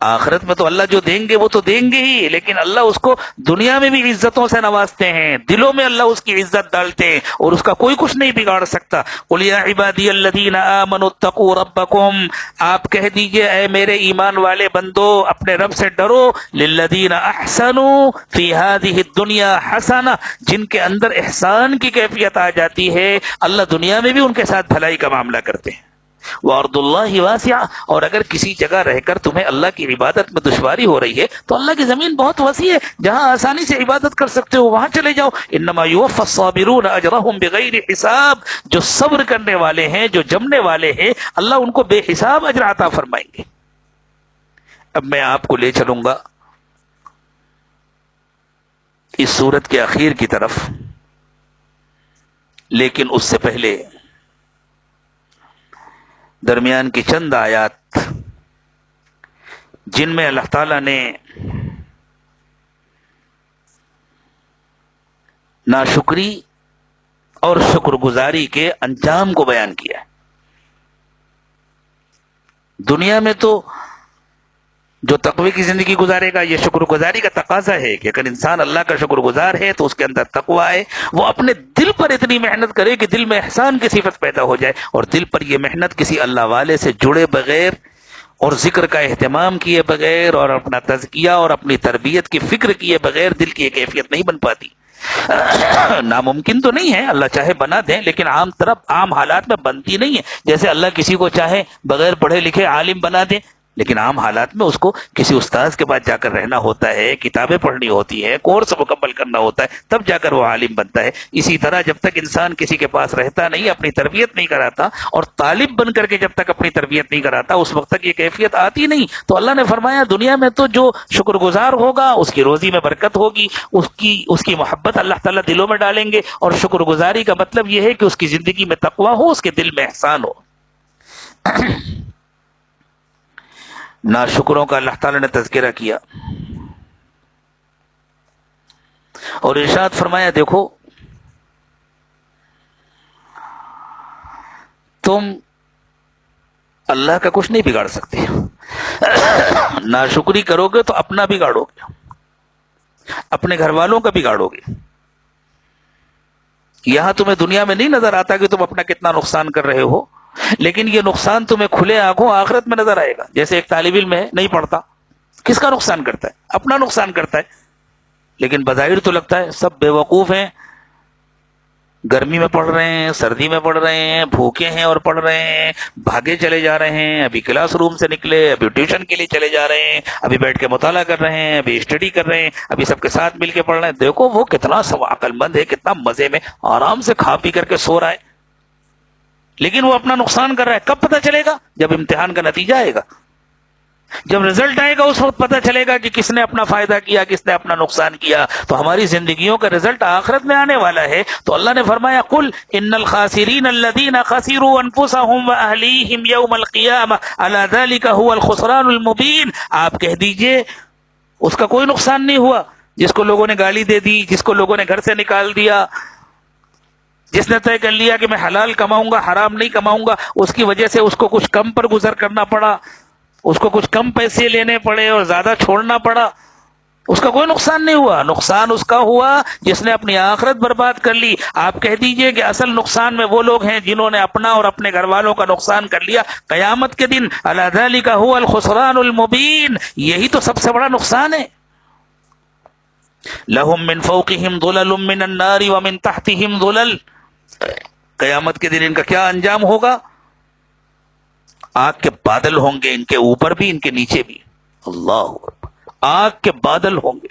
آخرت میں تو اللہ جو دیں گے وہ تو دیں گے ہی, لیکن اللہ اس کو دنیا میں بھی عزتوں سے نوازتے ہیں. دلوں میں اللہ اس کی عزت ڈالتے ہیں اور اس کا کوئی کچھ نہیں بگاڑ سکتا. قل یا عبادی الذین آمنوا اتقوا ربکم, آپ کہہ دیجئے اے میرے ایمان والے بندو اپنے رب سے ڈرو. للذین احسنوا فی ہذہ الدنیا حسنہ, جن کے اندر احسان کی کیفیت آ جاتی ہے اللہ دنیا میں بھی ان کے ساتھ بھلائی کا معاملہ کرتے ہیں. وارض اللہ واسعہ, اور اگر کسی جگہ رہ کر تمہیں اللہ کی عبادت میں دشواری ہو رہی ہے تو اللہ کی زمین بہت وسیع ہے, جہاں آسانی سے عبادت کر سکتے ہو وہاں چلے جاؤ. انما یوفی الصابرون اجرهم بغیر حساب, جو صبر کرنے والے ہیں, جو جمنے والے ہیں, اللہ ان کو بے حساب اجر عطا فرمائیں گے. اب میں آپ کو لے چلوں گا اس سورت کے اخیر کی طرف, لیکن اس سے پہلے درمیان کی چند آیات جن میں اللہ تعالیٰ نے ناشکری اور شکر گزاری کے انجام کو بیان کیا ہے. دنیا میں تو جو تقوی کی زندگی گزارے گا, یہ شکر گزاری کا تقاضا ہے کہ اگر انسان اللہ کا شکر گزار ہے تو اس کے اندر تقوی ہے, وہ اپنے دل پر اتنی محنت کرے کہ دل میں احسان کی صفت پیدا ہو جائے, اور دل پر یہ محنت کسی اللہ والے سے جڑے بغیر اور ذکر کا اہتمام کیے بغیر اور اپنا تزکیہ اور اپنی تربیت کی فکر کیے بغیر دل کی یہ کیفیت نہیں بن پاتی. ناممکن تو نہیں ہے, اللہ چاہے بنا دیں, لیکن عام حالات میں بنتی نہیں ہے. جیسے اللہ کسی کو چاہے بغیر پڑھے لکھے عالم بنا دے, لیکن عام حالات میں اس کو کسی استاذ کے پاس جا کر رہنا ہوتا ہے, کتابیں پڑھنی ہوتی ہیں, کورس مکمل کرنا ہوتا ہے, تب جا کر وہ عالم بنتا ہے. اسی طرح جب تک انسان کسی کے پاس رہتا نہیں, اپنی تربیت نہیں کراتا, اور طالب بن کر کے جب تک اپنی تربیت نہیں کراتا, اس وقت تک یہ کیفیت آتی نہیں. تو اللہ نے فرمایا دنیا میں تو جو شکر گزار ہوگا اس کی روزی میں برکت ہوگی, اس کی محبت اللہ تعالیٰ دلوں میں ڈالیں گے, اور شکر گزاری کا مطلب یہ ہے کہ اس کی زندگی میں تقویٰ ہو, اس کے دل میں احسان ہو. ناشکروں کا اللہ تعالی نے تذکرہ کیا اور ارشاد فرمایا, دیکھو تم اللہ کا کچھ نہیں بگاڑ سکتے, ناشکری کرو گے تو اپنا بگاڑو گے, اپنے گھر والوں کا بگاڑو گے. یہاں تمہیں دنیا میں نہیں نظر آتا کہ تم اپنا کتنا نقصان کر رہے ہو, لیکن یہ نقصان تمہیں کھلے آنکھوں آخرت میں نظر آئے گا. جیسے ایک طالب علم ہے, نہیں پڑھتا, کس کا نقصان کرتا ہے؟ اپنا نقصان کرتا ہے. لیکن بظاہر تو لگتا ہے سب بے وقوف ہیں، گرمی میں پڑھ رہے ہیں، سردی میں پڑھ رہے ہیں، بھوکے ہیں اور پڑھ رہے ہیں، بھاگے چلے جا رہے ہیں، ابھی کلاس روم سے نکلے، ابھی ٹیوشن کے لیے چلے جا رہے ہیں، ابھی بیٹھ کے مطالعہ کر رہے ہیں، ابھی اسٹڈی کر رہے ہیں، ابھی سب کے ساتھ مل کے پڑھ رہے ہیں۔ دیکھو وہ کتنا عقل مند ہے، کتنا مزے میں آرام سے کھا پی کر کے سو رہا ہے، لیکن وہ اپنا نقصان کر رہا ہے۔ کب پتہ چلے گا؟ جب امتحان کا نتیجہ آئے گا، جب رزلٹ آئے گا، اس وقت پتہ چلے گا کہ کس نے اپنا فائدہ کیا، کس نے اپنا نقصان کیا۔ تو ہماری زندگیوں کا رزلٹ آخرت میں آنے والا ہے۔ تو اللہ نے فرمایا قل ان الخاسرین الذین خسروا انفسهم واهلیہم یوم القیامہ الا ذلک هو الخسران المبین۔ آپ کہہ دیجئے اس کا کوئی نقصان نہیں ہوا جس کو لوگوں نے گالی دے دی، جس کو لوگوں نے گھر سے نکال دیا، جس نے طے کر لیا کہ میں حلال کماؤں گا، حرام نہیں کماؤں گا، اس کی وجہ سے اس کو کچھ کم پر گزر کرنا پڑا، اس کو کچھ کم پیسے لینے پڑے اور زیادہ چھوڑنا پڑا، اس کا کوئی نقصان نہیں ہوا۔ نقصان اس کا ہوا جس نے اپنی آخرت برباد کر لی۔ آپ کہہ دیجئے کہ اصل نقصان میں وہ لوگ ہیں جنہوں نے اپنا اور اپنے گھر والوں کا نقصان کر لیا قیامت کے دن۔ الا ذلک هو الخسران المبین، یہی تو سب سے بڑا نقصان ہے۔ لهم من فوقهم ظلل من النار ومن تحتهم ظلل، قیامت کے دن ان کا کیا انجام ہوگا؟ آگ کے بادل ہوں گے، ان کے اوپر بھی ان کے نیچے بھی۔ اللہ اکبر، آگ کے بادل ہوں گے،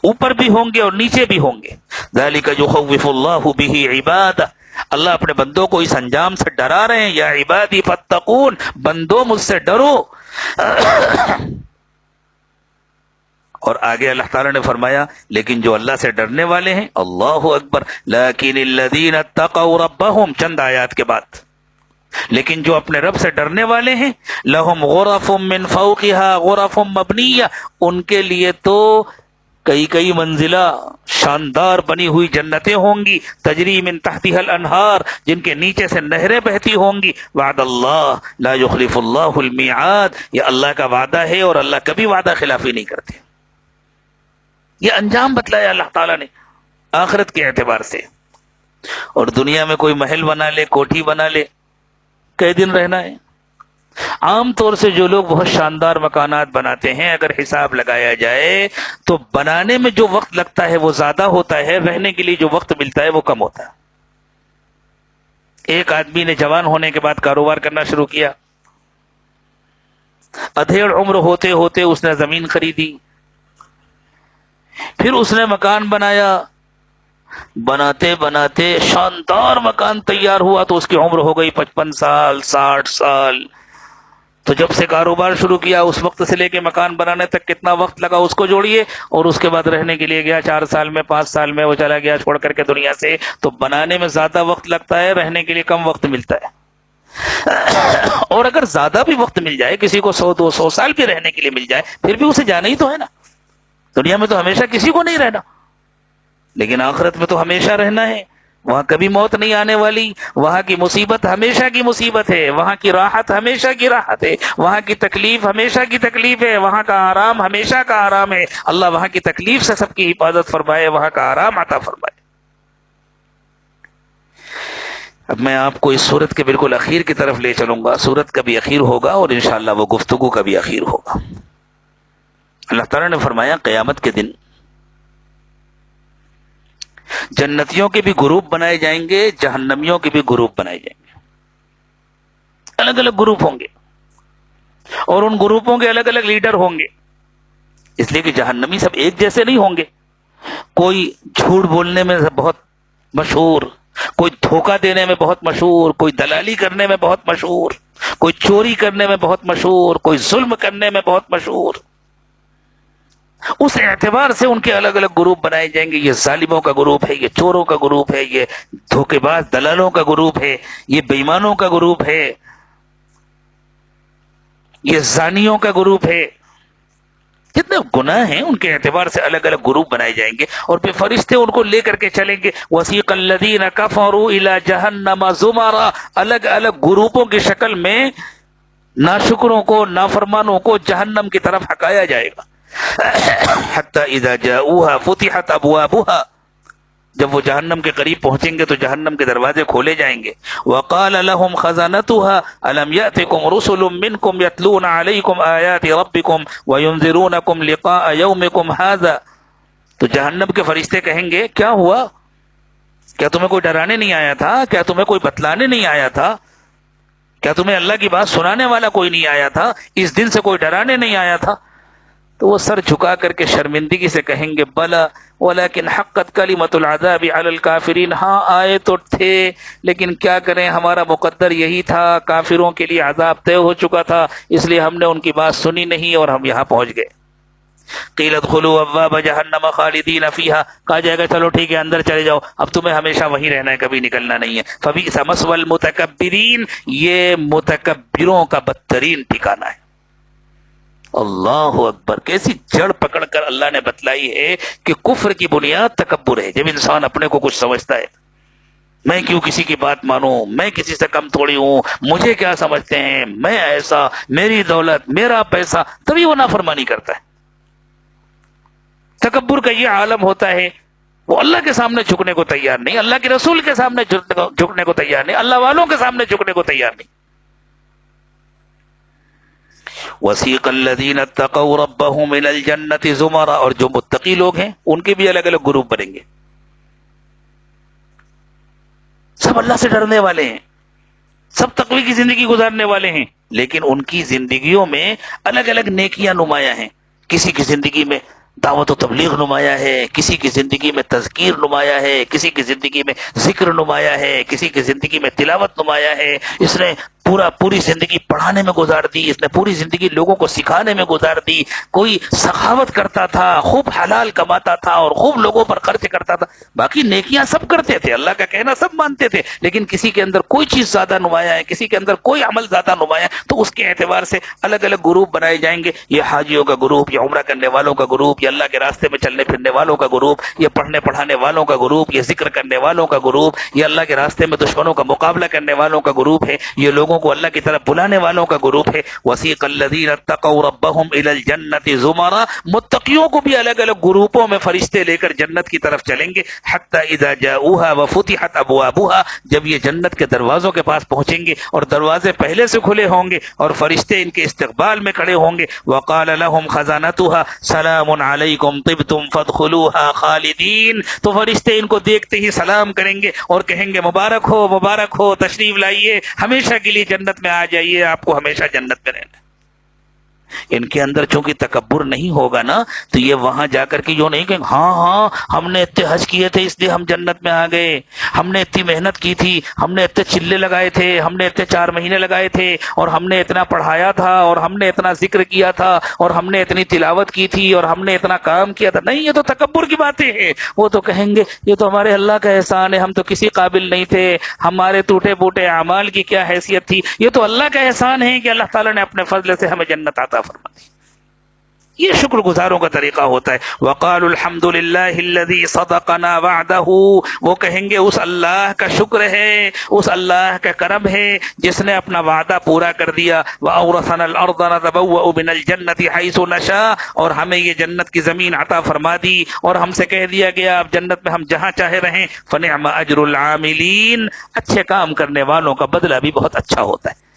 اوپر بھی ہوں گے اور نیچے بھی ہوں گے۔ ذالک یخوف اللہ بہ عبادہ، اللہ اپنے بندوں کو اس انجام سے ڈرا رہے ہیں۔ یا عبادی فاتقون، بندوں مجھ سے ڈرو۔ اور آگے اللہ تعالیٰ نے فرمایا لیکن جو اللہ سے ڈرنے والے ہیں، اللہ اکبر، لیکن الذین اتقوا ربہم، چند آیات کے بعد، لیکن جو اپنے رب سے ڈرنے والے ہیں، لہم غرف من فوقها غرف مبنیہ، ان کے لیے تو کئی منزلہ شاندار بنی ہوئی جنتیں ہوں گی، تجری من تحتها الانہار، جن کے نیچے سے نہریں بہتی ہوں گی۔ وعد اللہ لا یخلف اللہ المیعاد، یہ اللہ کا وعدہ ہے اور اللہ کبھی وعدہ خلافی نہیں کرتے۔ یہ انجام بتلایا اللہ تعالیٰ نے آخرت کے اعتبار سے۔ اور دنیا میں کوئی محل بنا لے، کوٹھی بنا لے، کئی دن رہنا ہے؟ عام طور سے جو لوگ بہت شاندار مکانات بناتے ہیں، اگر حساب لگایا جائے تو بنانے میں جو وقت لگتا ہے وہ زیادہ ہوتا ہے، رہنے کے لیے جو وقت ملتا ہے وہ کم ہوتا ہے۔ ایک آدمی نے جوان ہونے کے بعد کاروبار کرنا شروع کیا، ادھیڑ عمر ہوتے ہوتے اس نے زمین خریدی، پھر اس نے مکان بنایا، بناتے بناتے شاندار مکان تیار ہوا تو اس کی عمر ہو گئی 55 سال 60 سال۔ تو جب سے کاروبار شروع کیا اس وقت سے لے کے مکان بنانے تک کتنا وقت لگا اس کو جوڑیے، اور اس کے بعد رہنے کے لیے گیا 4 سال میں 5 سال میں وہ چلا گیا چھوڑ کر کے دنیا سے۔ تو بنانے میں زیادہ وقت لگتا ہے، رہنے کے لیے کم وقت ملتا ہے۔ اور اگر زیادہ بھی وقت مل جائے، کسی کو 100-200 سال بھی رہنے کے لیے مل جائے، پھر بھی اسے جانا ہی تو ہے نا۔ دنیا میں تو ہمیشہ کسی کو نہیں رہنا، لیکن آخرت میں تو ہمیشہ رہنا ہے۔ وہاں کبھی موت نہیں آنے والی، وہاں کی مصیبت ہمیشہ کی مصیبت ہے، وہاں کی راحت ہمیشہ کی راحت ہے، وہاں کی تکلیف ہمیشہ کی تکلیف ہے، وہاں کا آرام ہمیشہ کا آرام ہے۔ اللہ وہاں کی تکلیف سے سب کی حفاظت فرمائے، وہاں کا آرام عطا فرمائے۔ اب میں آپ کو اس سورت کے بالکل اخیر کی طرف لے چلوں گا۔ سورت کا بھی اخیر ہوگا اور انشاءاللہ وہ گفتگو کا بھی اخیر ہوگا۔ اللہ تعالیٰ نے فرمایا قیامت کے دن جنتیوں کے بھی گروپ بنائے جائیں گے، جہنمیوں کے بھی گروپ بنائے جائیں گے، الگ الگ گروپ ہوں گے، اور ان گروپوں کے الگ الگ لیڈر ہوں گے، اس لیے کہ جہنمی سب ایک جیسے نہیں ہوں گے۔ کوئی جھوٹ بولنے میں بہت مشہور، کوئی دھوکہ دینے میں بہت مشہور، کوئی دلالی کرنے میں بہت مشہور، کوئی چوری کرنے میں بہت مشہور، کوئی ظلم کرنے میں بہت مشہور۔ اس اعتبار سے ان کے الگ الگ گروپ بنائے جائیں گے۔ یہ ظالموں کا گروپ ہے، یہ چوروں کا گروپ ہے، یہ دھوکے باز دلالوں کا گروپ ہے، یہ بے ایمانوں کا گروپ ہے، یہ زانیوں کا گروپ ہے۔ جتنے گناہ ہیں ان کے اعتبار سے الگ الگ گروپ بنائے جائیں گے، اور پھر فرشتے ان کو لے کر کے چلیں گے۔ وَسِيقَ الَّذِينَ كَفَرُوا إِلَى جَهَنَّمَ زُمَرًا، الگ الگ گروپوں کی شکل میں ناشکروں کو، نافرمانوں کو جہنم کی طرف ہکایا جائے گا۔ حتی اذا جاؤوها فتحت ابوابها، جب وہ جہنم کے قریب پہنچیں گے تو جہنم کے دروازے کھولے جائیں گے۔ وقال لهم خزنتها الم يأتكم رسل منكم يتلون عليكم آيات ربكم وينذرونكم لقاء يومكم هذا، تو جہنم کے فرشتے کہیں گے کیا ہوا، کیا تمہیں کوئی ڈرانے نہیں آیا تھا، کیا تمہیں کوئی بتلانے نہیں آیا تھا، کیا تمہیں اللہ کی بات سنانے والا کوئی نہیں آیا تھا، اس دن سے کوئی ڈرانے نہیں آیا تھا؟ تو وہ سر جھکا کر کے شرمندگی سے کہیں گے بلا ولیکن حقت کلمۃ العذاب علی الکافرین، ہاں آئے تو تھے لیکن کیا کریں، ہمارا مقدر یہی تھا، کافروں کے لیے عذاب طے ہو چکا تھا، اس لیے ہم نے ان کی بات سنی نہیں اور ہم یہاں پہنچ گئے۔ قیل ادخلوا ابواب جہنم خالدین فیہا، کہا جائے گا چلو ٹھیک ہے اندر چلے جاؤ، اب تمہیں ہمیشہ وہیں رہنا ہے، کبھی نکلنا نہیں ہے۔ فبئس مثوى المتکبرین، یہ متکبروں کا بدترین ٹھکانہ ہے۔ اللہ اکبر، کیسی جڑ پکڑ کر اللہ نے بتلائی ہے کہ کفر کی بنیاد تکبر ہے۔ جب انسان اپنے کو کچھ سمجھتا ہے، میں کیوں کسی کی بات مانوں، میں کسی سے کم تھوڑی ہوں، مجھے کیا سمجھتے ہیں، میں ایسا، میری دولت، میرا پیسہ، تبھی وہ نافرمانی کرتا ہے۔ تکبر کا یہ عالم ہوتا ہے، وہ اللہ کے سامنے جھکنے کو تیار نہیں، اللہ کے رسول کے سامنے جھکنے کو تیار نہیں، اللہ والوں کے سامنے جھکنے کو تیار نہیں۔ وسیق الذین اتقوا ربهم الى الجنة زمرا، اور جو متقی لوگ ہیں ان کے بھی الگ الگ گروپ بنیں گے، سب اللہ سے ڈرنے والے ہیں، سب تقوی کی زندگی گزارنے والے ہیں، لیکن ان کی زندگیوں میں الگ الگ نیکیاں نمایاں ہیں۔ کسی کی زندگی میں دعوت و تبلیغ نمایاں ہے، کسی کی زندگی میں تذکیر نمایاں ہے، کسی کی زندگی میں ذکر نمایاں ہے، کسی کی زندگی میں تلاوت نمایاں ہے، اس نے پوری زندگی پڑھانے میں گزار دی، اس نے پوری زندگی لوگوں کو سکھانے میں گزار دی، کوئی سخاوت کرتا تھا، خوب حلال کماتا تھا اور خوب لوگوں پر خرچ کرتا تھا، باقی نیکیاں سب کرتے تھے، اللہ کا کہنا سب مانتے تھے، لیکن کسی کے اندر کوئی چیز زیادہ نمایاں ہے، کسی کے اندر کوئی عمل زیادہ نمایاں ہے، تو اس کے اعتبار سے الگ الگ گروپ بنائے جائیں گے۔ یہ حاجیوں کا گروپ، یہ عمرہ کرنے والوں کا گروپ، یہ اللہ کے راستے میں چلنے پھرنے والوں کا گروپ، یہ پڑھنے پڑھانے والوں کا گروپ، یہ ذکر کرنے والوں کا گروپ، یہ اللہ کے راستے میں دشمنوں کا مقابلہ کرنے والوں کا گروپ ہے، یہ لوگوں کو اللہ کی طرف بلانے والوں کا گروپ ہے۔ وسیق الذین اتقوا ربهم الى الجنة زمرا، متقیوں کو بھی الگ الگ گروپوں میں فرشتے لے کر جنت کی طرف چلیں گے۔ حتی اذا جاؤوها وفتحت ابوابها، جب یہ جنت کے دروازوں کے پاس پہنچیں گے اور دروازے پہلے سے کھلے ہوں گے اور فرشتے ان کے استقبال میں کھڑے ہوں گے، وقال لهم خزانتها سلام علیکم طبتم فادخلوها خالدین، تو فرشتے ان کو دیکھتے ہی سلام کریں گے اور کہیں گے مبارک ہو، تشریف لائیے، ہمیشہ کے لیے جنت میں آ جائیے، آپ کو ہمیشہ جنت میں رہنا۔ ان کے اندر چونکہ تکبر نہیں ہوگا نا، تو یہ وہاں جا کر کے جو نہیں کہ ہاں ہم نے اتنے حج کیے تھے اس لیے ہم جنت میں آ گئے، ہم نے اتنی محنت کی تھی، ہم نے اتنے چلے لگائے تھے، ہم نے اتنے 4 مہینے لگائے تھے، اور ہم نے اتنا پڑھایا تھا، اور ہم نے اتنا ذکر کیا تھا، اور ہم نے اتنی تلاوت کی تھی، اور ہم نے اتنا کام کیا تھا۔ نہیں، یہ تو تکبر کی باتیں ہیں۔ وہ تو کہیں گے یہ تو ہمارے اللہ کا احسان ہے، ہم تو کسی قابل نہیں تھے، ہمارے ٹوٹے پوٹے اعمال کی کیا حیثیت تھی، یہ تو اللہ کا احسان ہے کہ اللہ تعالیٰ نے اپنے فضل سے ہمیں جنت عطا فرما دی۔ یہ شکر گزاروں کا طریقہ ہوتا ہے۔ وقالوا الحمد للہ الذی صدقنا وعدہ، وہ کہیں گے اس اللہ کا شکر ہے، اس اللہ کا کرم ہے جس نے اپنا وعدہ پورا کر دیا۔ وأورثنا الأرض نتبوأ من الجنة حيث نشاء، اور ہمیں یہ جنت کی زمین عطا فرما دی اور ہم سے کہہ دیا گیا اب جنت میں ہم جہاں چاہے رہیں۔ فنعم اجر العاملین، اچھے کام کرنے والوں کا بدلہ بھی بہت اچھا ہوتا ہے۔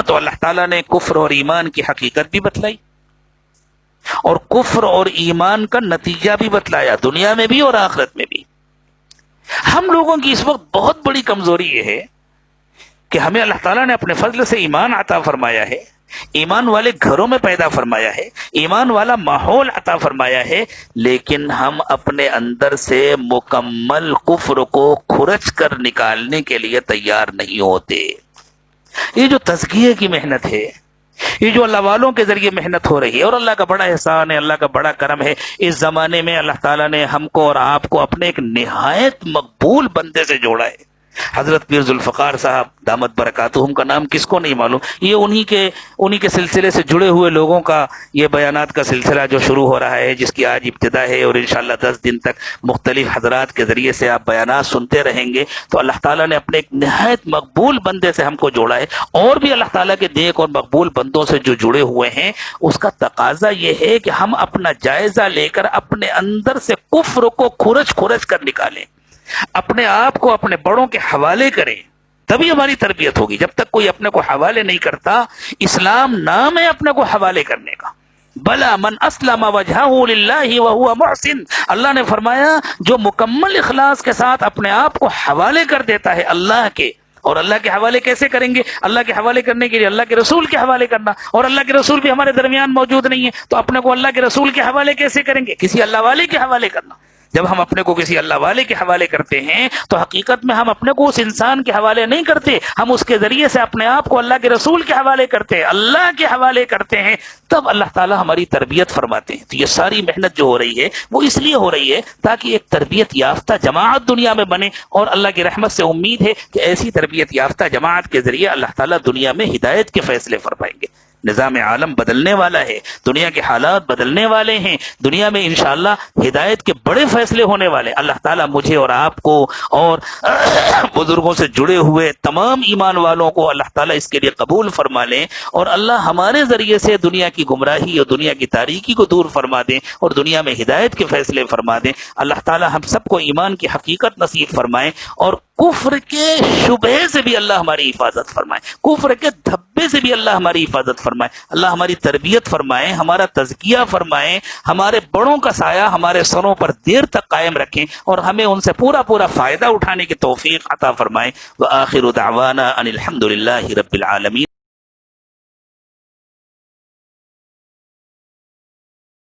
تو اللہ تعالیٰ نے کفر اور ایمان کی حقیقت بھی بتلائی اور کفر اور ایمان کا نتیجہ بھی بتلایا، دنیا میں بھی اور آخرت میں بھی۔ ہم لوگوں کی اس وقت بہت بڑی کمزوری یہ ہے کہ ہمیں اللہ تعالیٰ نے اپنے فضل سے ایمان عطا فرمایا ہے، ایمان والے گھروں میں پیدا فرمایا ہے، ایمان والا ماحول عطا فرمایا ہے، لیکن ہم اپنے اندر سے مکمل کفر کو کھرچ کر نکالنے کے لیے تیار نہیں ہوتے۔ یہ جو تزکیے کی محنت ہے، یہ جو اللہ والوں کے ذریعے محنت ہو رہی ہے، اور اللہ کا بڑا احسان ہے، اللہ کا بڑا کرم ہے، اس زمانے میں اللہ تعالیٰ نے ہم کو اور آپ کو اپنے ایک نہایت مقبول بندے سے جوڑا ہے۔ حضرت پیر ذوالفقار صاحب دامت برکاتہم کا نام کس کو نہیں معلوم؟ یہ انہی کے سلسلے سے جڑے ہوئے لوگوں کا یہ بیانات کا سلسلہ جو شروع ہو رہا ہے، جس کی آج ابتدا ہے، اور انشاءاللہ 10 دن تک مختلف حضرات کے ذریعے سے آپ بیانات سنتے رہیں گے۔ تو اللہ تعالیٰ نے اپنے ایک نہایت مقبول بندے سے ہم کو جوڑا ہے، اور بھی اللہ تعالیٰ کے نیک اور مقبول بندوں سے جو جڑے ہوئے ہیں، اس کا تقاضا یہ ہے کہ ہم اپنا جائزہ لے کر اپنے اندر سے کفر کو کھرچ کر نکالیں، اپنے آپ کو اپنے بڑوں کے حوالے کریں، تبھی ہماری تربیت ہوگی۔ جب تک کوئی اپنے کو حوالے نہیں کرتا، اسلام نام ہے اپنے کو حوالے کرنے کا۔ بلا من اسلم وجہہ للہ وہو محسن، اللہ نے فرمایا جو مکمل اخلاص کے ساتھ اپنے آپ کو حوالے کر دیتا ہے اللہ کے، اور اللہ کے حوالے کیسے کریں گے؟ اللہ کے حوالے کرنے کے لیے اللہ کے رسول کے حوالے کرنا، اور اللہ کے رسول بھی ہمارے درمیان موجود نہیں ہے، تو اپنے کو اللہ کے رسول کے حوالے کیسے کریں گے؟ کسی اللہ والے کے حوالے کرنا۔ جب ہم اپنے کو کسی اللہ والے کے حوالے کرتے ہیں تو حقیقت میں ہم اپنے کو اس انسان کے حوالے نہیں کرتے، ہم اس کے ذریعے سے اپنے آپ کو اللہ کے رسول کے حوالے کرتے ہیں، اللہ کے حوالے کرتے ہیں، تب اللہ تعالی ہماری تربیت فرماتے ہیں۔ تو یہ ساری محنت جو ہو رہی ہے وہ اس لیے ہو رہی ہے تاکہ ایک تربیت یافتہ جماعت دنیا میں بنے، اور اللہ کی رحمت سے امید ہے کہ ایسی تربیت یافتہ جماعت کے ذریعے اللہ تعالی دنیا میں ہدایت کے فیصلے فرمائیں گے۔ نظام عالم بدلنے والا ہے، دنیا کے حالات بدلنے والے ہیں، دنیا میں انشاءاللہ ہدایت کے بڑے فیصلے ہونے والے۔ اللہ تعالیٰ مجھے اور آپ کو اور بزرگوں سے جڑے ہوئے تمام ایمان والوں کو اللہ تعالیٰ اس کے لیے قبول فرما لیں، اور اللہ ہمارے ذریعے سے دنیا کی گمراہی اور دنیا کی تاریکی کو دور فرما دیں اور دنیا میں ہدایت کے فیصلے فرما دیں۔ اللہ تعالیٰ ہم سب کو ایمان کی حقیقت نصیب فرمائیں، اور کفر کے شبہ سے بھی اللہ ہماری حفاظت فرمائے، کفر کے دھبے سے بھی اللہ ہماری حفاظت فرمائے۔ اللہ ہماری تربیت فرمائے، ہمارا تزکیہ فرمائے، ہمارے بڑوں کا سایہ ہمارے سروں پر دیر تک قائم رکھیں، اور ہمیں ان سے پورا فائدہ اٹھانے کی توفیق عطا فرمائے۔ وآخر دعوانا ان الحمد للہ رب العالمین۔